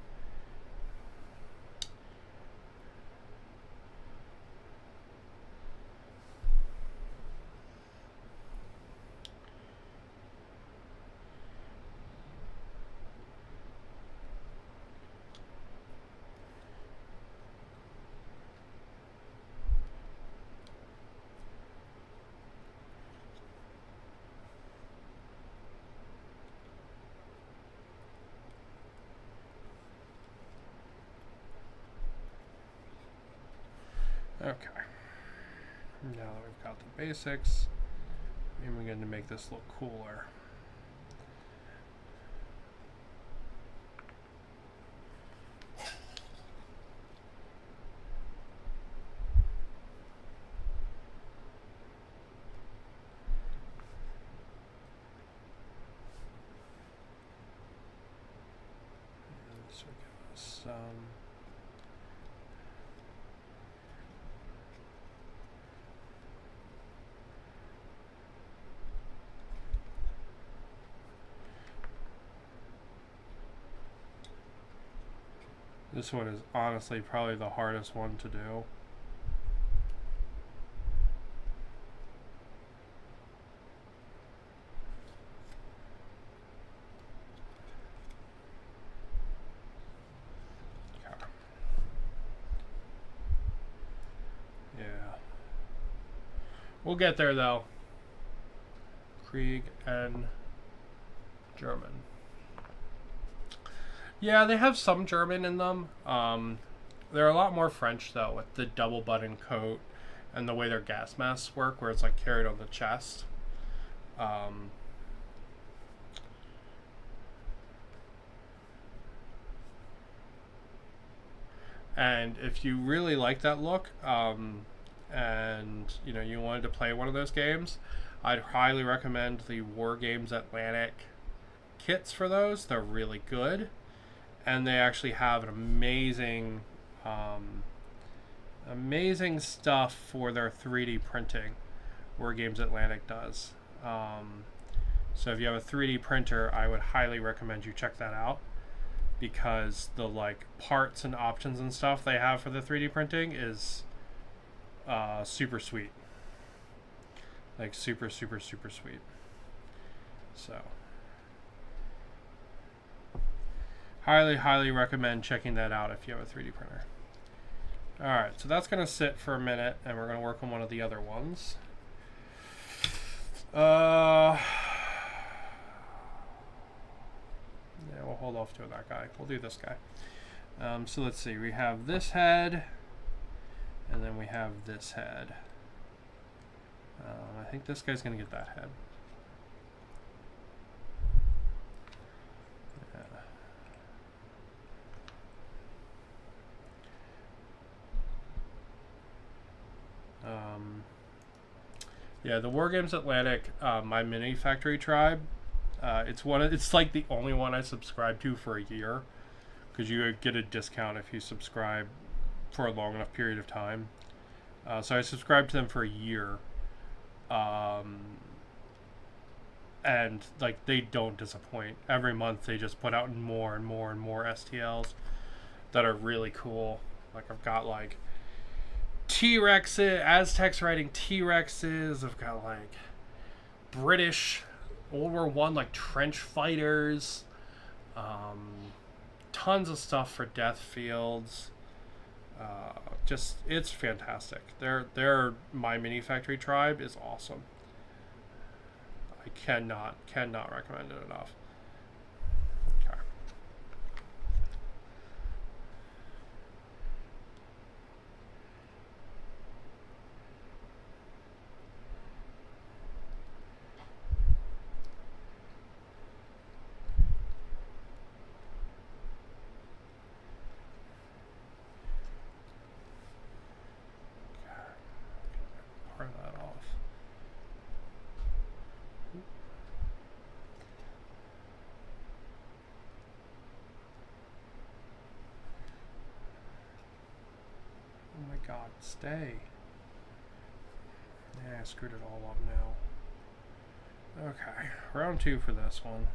Okay. Now that we've got the basics, and we're going to make this look cooler. And this will give us some. This one is honestly probably the hardest one to do. Okay. Yeah. We'll get there though. Krieg and German. Yeah, they have some German in them. They're a lot more French, though, with the double button coat and the way their gas masks work, where it's like carried on the chest. And if you really like that look, and you wanted to play one of those games, I'd highly recommend the War Games Atlantic kits for those. They're really good. And they actually have an amazing stuff for their 3D printing. War Games Atlantic does. So if you have a 3D printer, I would highly recommend you check that out, because the parts and options and stuff they have for the 3D printing is super sweet. Like super sweet. So highly recommend checking that out if you have a 3D printer. Alright, so that's going to sit for a minute, and we're going to work on one of the other ones. Yeah, we'll hold off doing that guy. We'll do this guy. So let's see. We have this head, and then we have this head. I think this guy's going to get that head. Yeah, the War Games Atlantic, my mini factory tribe. It's like the only one I subscribe to for a year, because you get a discount if you subscribe for a long enough period of time. So I subscribed to them for a year, and they don't disappoint. Every month they just put out more and more STLs that are really cool. I've got T-Rexes, Aztecs riding T-Rexes. I've got British World War I trench fighters. Tons of stuff for death fields. It's fantastic. My mini factory tribe is awesome. I cannot recommend it enough. Okay. Part of that off. Oh my god, stay. Yeah, I screwed it all up now. Okay, round 2 for this one.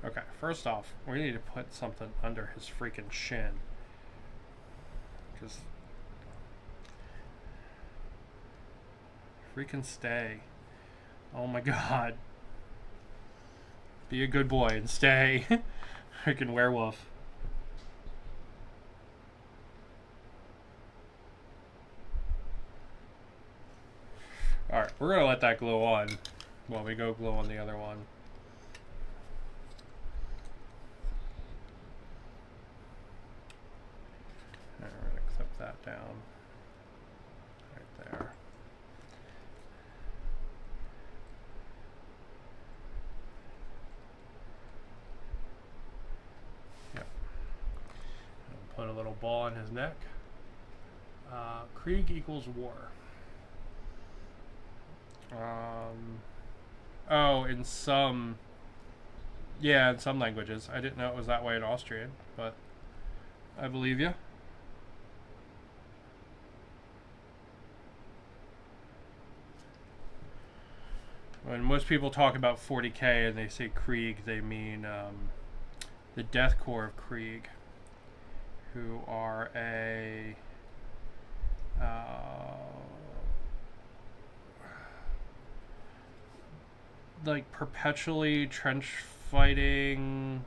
Okay, first off, we need to put something under his freaking shin. Because... freaking stay. Oh my god. Be a good boy and stay. Freaking werewolf. Alright, we're gonna let that glow on while we go glow on the other one. Alright, we're gonna clip that down. Right there. Yep. And put a little ball on his neck. Krieg equals war. Oh, in some languages. I didn't know it was that way in Austrian, but I believe you. When most people talk about 40k and they say Krieg, they mean the Death Corps of Krieg, who are a like perpetually trench fighting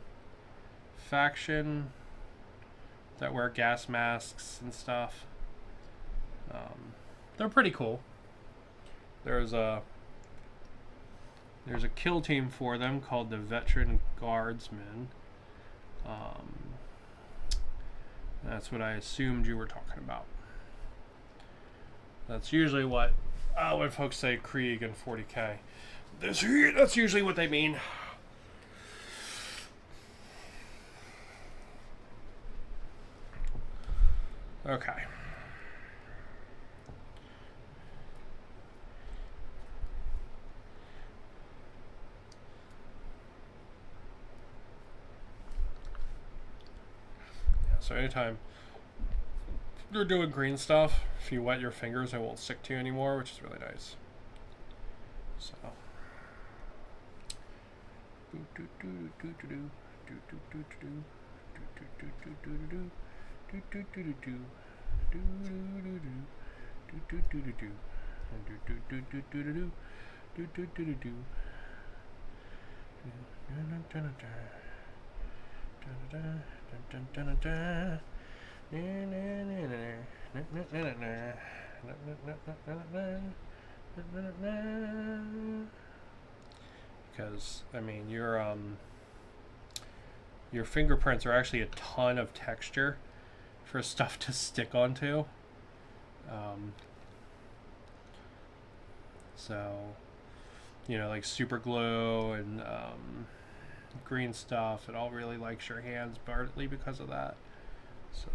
faction that wear gas masks and stuff. They're pretty cool. There's a kill team for them called the Veteran Guardsmen. That's what I assumed you were talking about. That's usually what when folks say Krieg and 40k. That's usually what they mean. Okay. Yeah, so anytime you're doing green stuff, if you wet your fingers, it won't stick to you anymore, which is really nice. So. Because I mean your fingerprints are actually a ton of texture for stuff to stick onto. So you know, like super glue and green stuff, it all really likes your hands partly because of that. So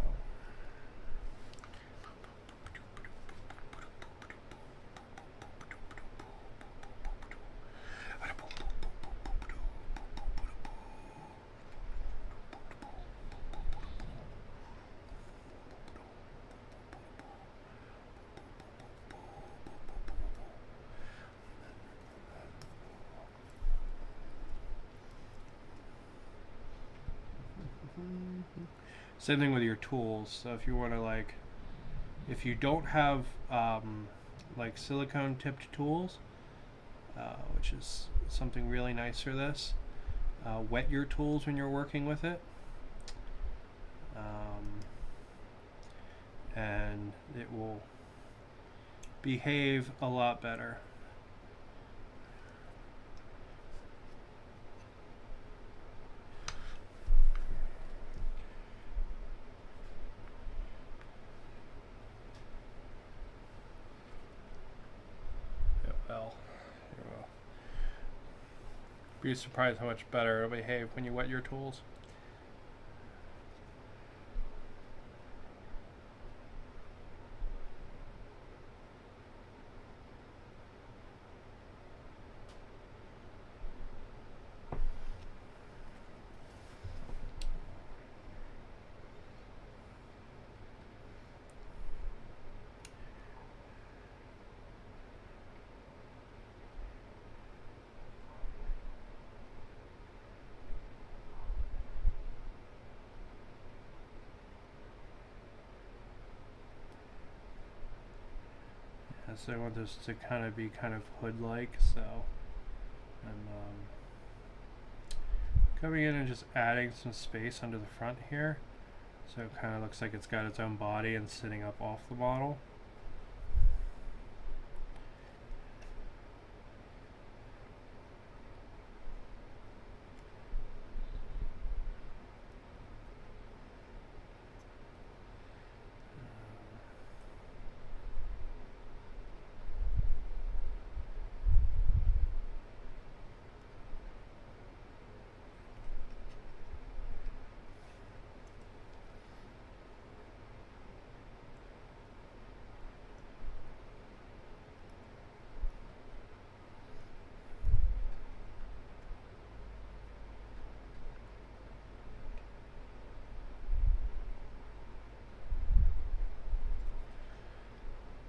same thing with your tools. So if you want to if you don't have like silicone tipped tools, which is something really nice for this, wet your tools when you're working with it, and it will behave a lot better. Be surprised how much better it'll behave when you wet your tools. So I want this to kind of be kind of hood-like, so I'm coming in and just adding some space under the front here, so it kind of looks like it's got its own body and sitting up off the model.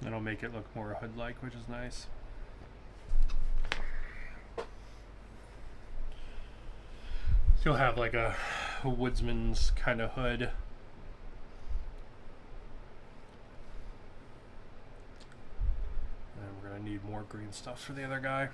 It'll make it look more hood-like, which is nice. You'll have like a woodsman's kind of hood. And we're gonna need more green stuff for the other guy.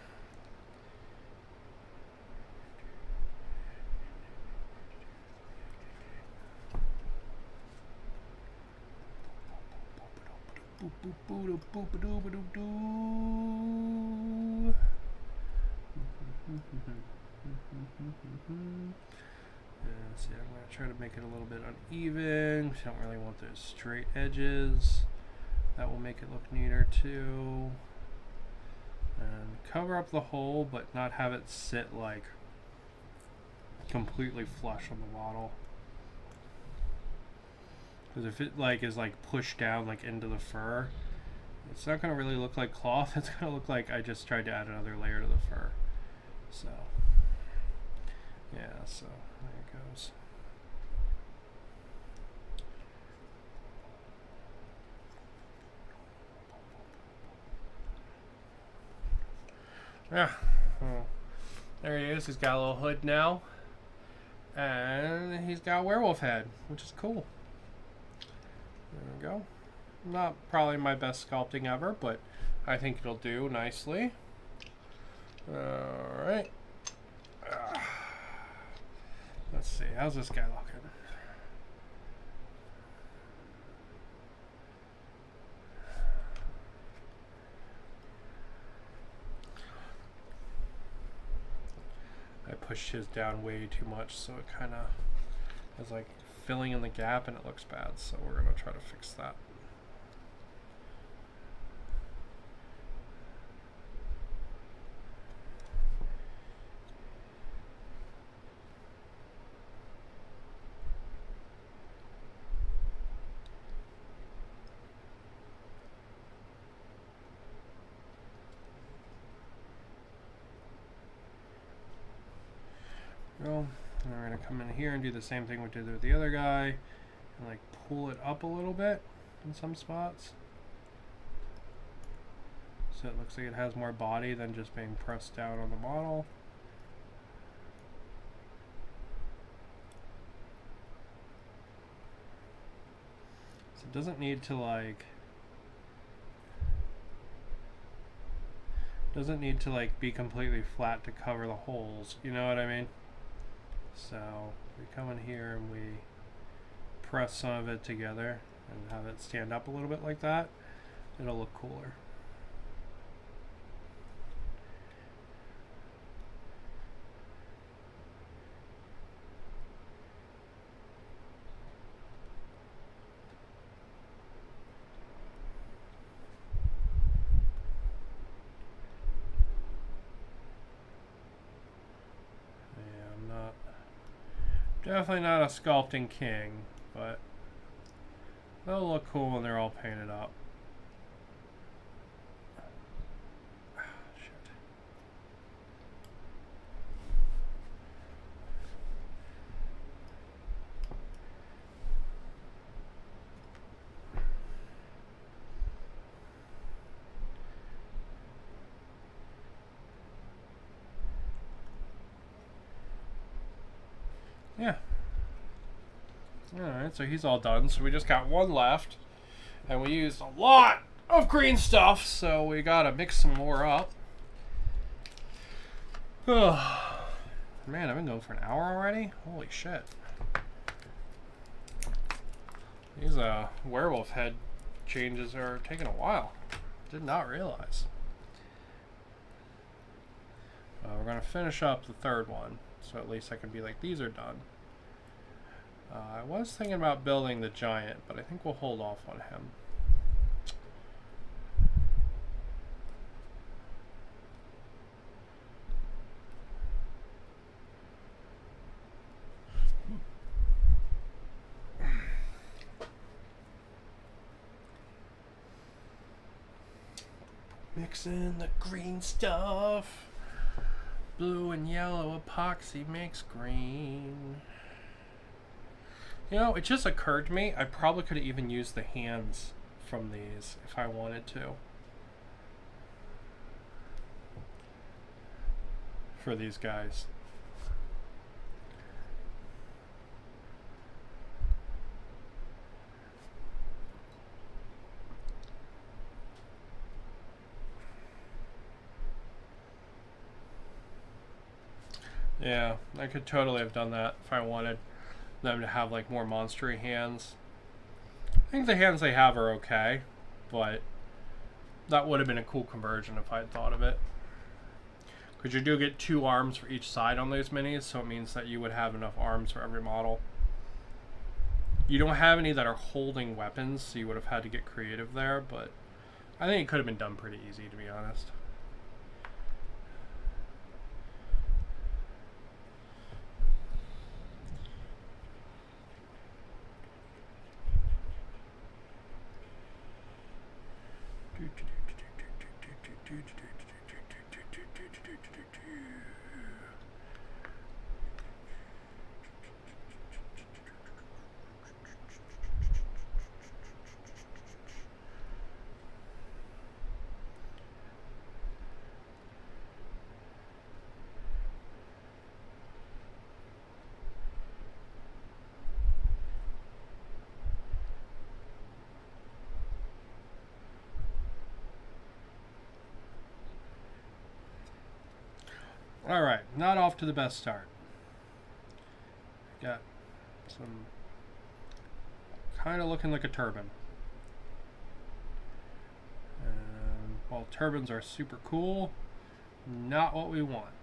See, I'm going to try to make it a little bit uneven. We don't really want those straight edges. That will make it look neater too. And cover up the hole, but not have it sit like completely flush on the model. Because if it like is like pushed down like into the fur, it's not going to really look like cloth. It's going to look like I just tried to add another layer to the fur. So yeah, so there it goes. Yeah, well, there he is. He's got a little hood now, and he's got a werewolf head, which is cool. There we go. Not probably my best sculpting ever, but I think it'll do nicely. Alright. Let's see, how's this guy looking? I pushed his down way too much, so it kind of is like filling in the gap and it looks bad, so we're going to try to fix that. Go. And we're going to come in here and do the same thing we did with the other guy and like pull it up a little bit in some spots so it looks like it has more body than just being pressed down on the model. So it doesn't need to be completely flat to cover the holes, you know what I mean? So we come in here and we press some of it together and have it stand up a little bit like that. It'll look cooler. Definitely not a sculpting king, but they'll look cool when they're all painted up. Yeah. Alright, so he's all done. So we just got one left. And we used a lot of green stuff, so we gotta mix some more up. Man, I've been going for an hour already? Holy shit. These werewolf head changes are taking a while. Did not realize. We're gonna finish up the third one, so at least I can be like, these are done. I was thinking about building the giant, but I think we'll hold off on him. Mix in the green stuff. Blue and yellow epoxy makes green. You know, it just occurred to me, I probably could have even used the hands from these if I wanted to. For these guys. Yeah, I could totally have done that if I wanted them to have like more monstery hands. I think the hands they have are okay, but that would have been a cool conversion if I had thought of it. Because you do get 2 arms for each side on those minis, so it means that you would have enough arms for every model. You don't have any that are holding weapons, so you would have had to get creative there, but I think it could have been done pretty easy, to be honest. Alright, not off to the best start. Got some kind of looking like a turban. And while turbans are super cool, not what we want.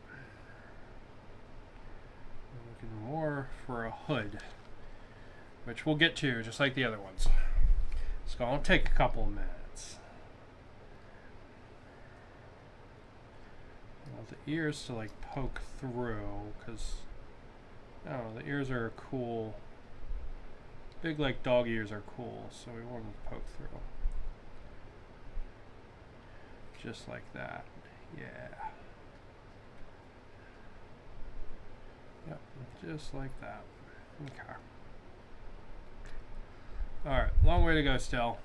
We're looking more for a hood, which we'll get to just like the other ones. It's going to take a couple of minutes. The ears to like poke through, because the ears are cool. Big like dog ears are cool, so we want them to poke through. Just like that. Yeah. Yep, just like that. Okay. Alright, long way to go still.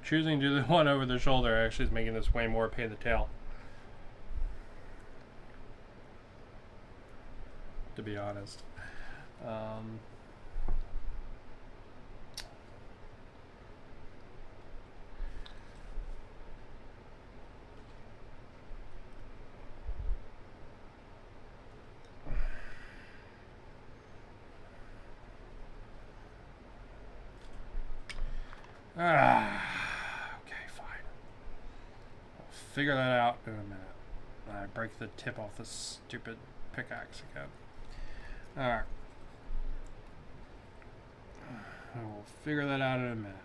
Choosing to do the one over the shoulder actually is making this way more pain in the tail. To be honest. Okay, fine. I'll figure that out in a minute. I break the tip off this stupid pickaxe again. Alright. We'll figure that out in a minute.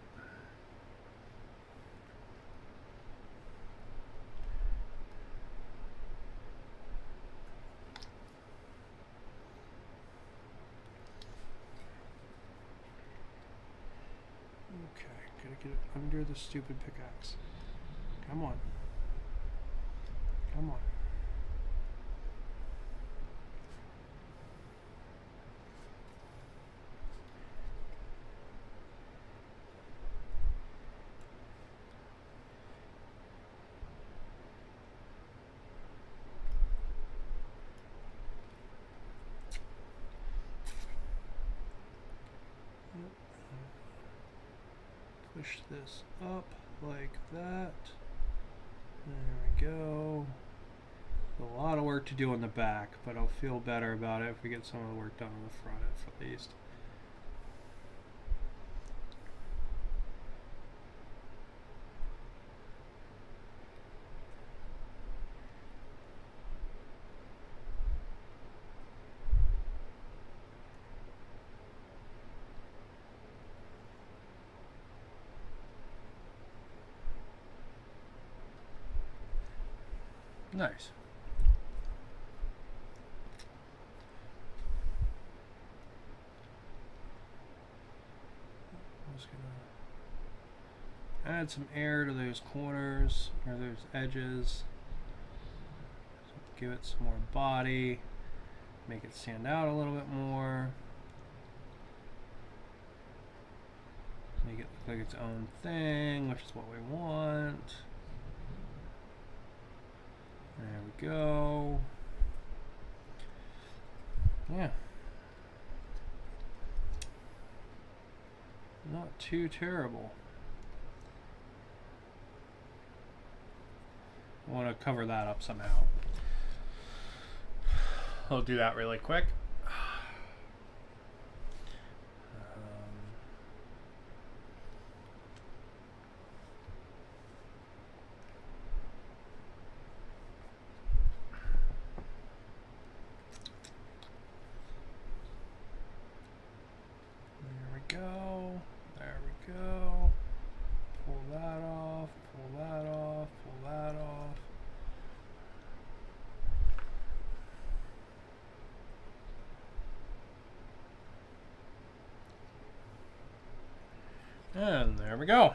under the stupid pickaxe. Come on. Come on. Push this up like that. There we go. A lot of work to do on the back, but I'll feel better about it if we get some of the work done on the front at least. Nice. I'm just gonna add some air to those corners or those edges. Give it some more body. Make it stand out a little bit more. Make it look like its own thing, which is what we want. There we go. Yeah. Not too terrible. I want to cover that up somehow. I'll do that really quick. There we go. Pull that off, pull that off, pull that off. And there we go.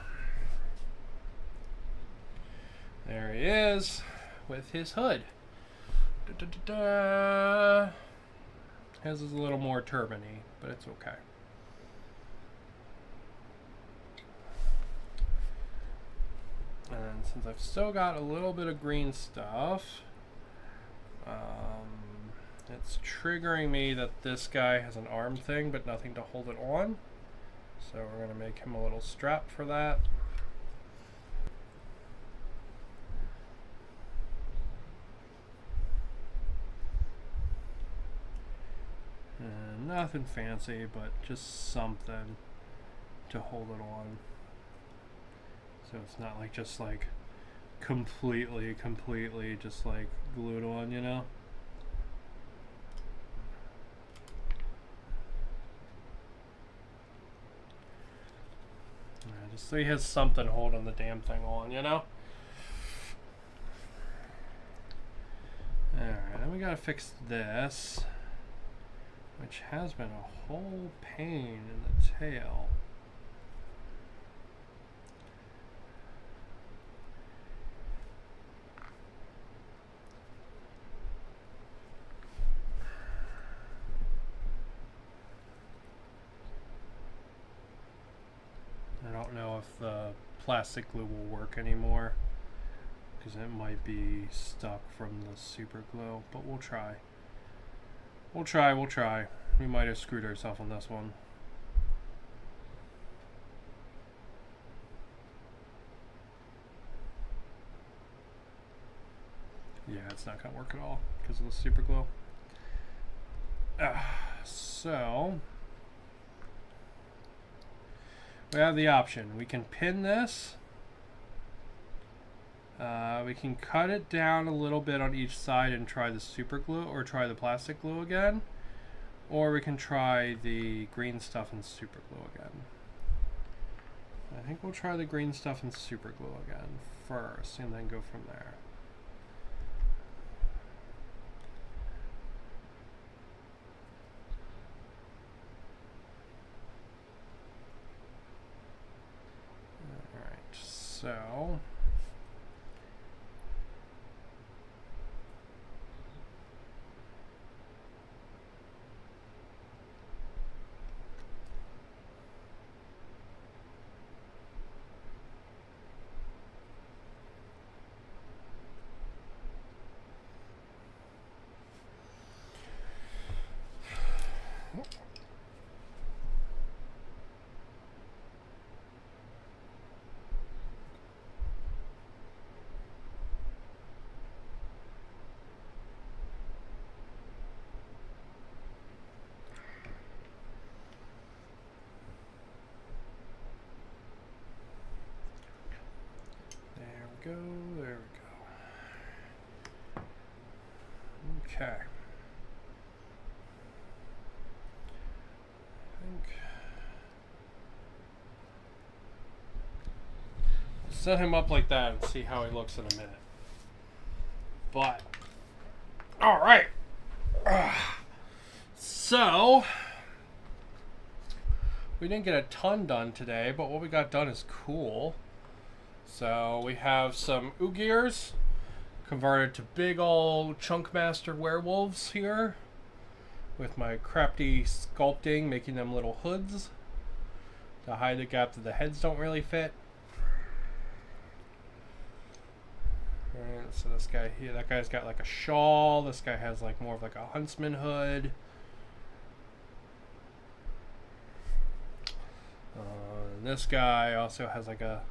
There he is with his hood. Da, da, da, da. His is a little more turban-y, but it's okay. And since I've still got a little bit of green stuff, it's triggering me that this guy has an arm thing but nothing to hold it on. So we're going to make him a little strap for that. And nothing fancy, but just something to hold it on. So it's not like just like completely just like glued on, you know? Yeah, just so he has something holding the damn thing on, you know? Alright, then we gotta fix this, which has been a whole pain in the tail. I don't know if the plastic glue will work anymore because it might be stuck from the super glue, but we'll try. We'll try. We might have screwed ourselves on this one. Yeah, it's not gonna work at all because of the super glue. So we have the option. We can pin this. We can cut it down a little bit on each side and try the super glue or try the plastic glue again. Or we can try the green stuff and super glue again. I think we'll try the green stuff and super glue again first and then go from there. Alright. So there we go. Okay. Set him up like that and see how he looks in a minute. But, alright. So, we didn't get a ton done today, but what we got done is cool. So, we have some Ugirs converted to big old Chunkmaster werewolves here, with my crafty sculpting making them little hoods to hide the gap that the heads don't really fit. Alright, so this guy here, that guy's got like a shawl. This guy has like more of like a huntsman hood. This guy also has like a,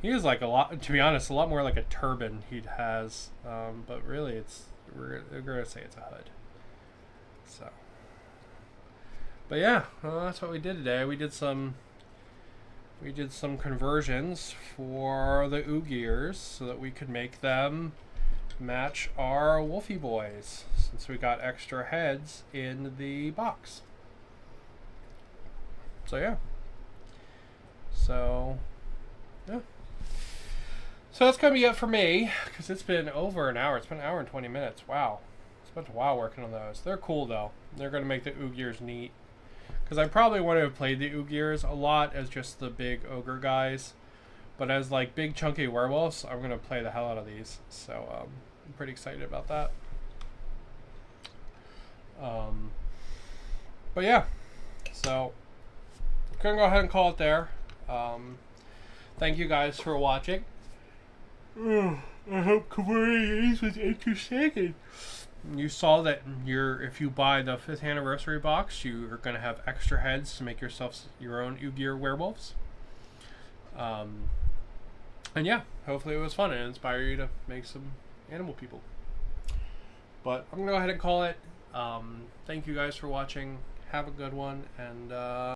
he is like a lot, to be honest, a lot more like a turban he has. But really it's, we're going to say it's a hood. So, but yeah, that's what we did today. We did some conversions for the Ugirs so that we could make them match our Wolfie boys, since we got extra heads in the box. So yeah. So that's gonna be it for me, because it's been over an hour. It's been an hour and 20 minutes. Wow. Spent a while working on those. They're cool though. They're gonna make the Ugirs neat. Because I probably want to have played the Ugirs a lot as just the big ogre guys. But as like big chunky werewolves, I'm going to play the hell out of these. So I'm pretty excited about that. But yeah. So I'm going to go ahead and call it there. Thank you guys for watching. I hope Community was interesting. You saw that if you buy the 5th anniversary box, you are going to have extra heads to make yourself your own Ugir werewolves. And yeah, hopefully it was fun and inspire you to make some animal people. But I'm going to go ahead and call it. Thank you guys for watching. Have a good one, and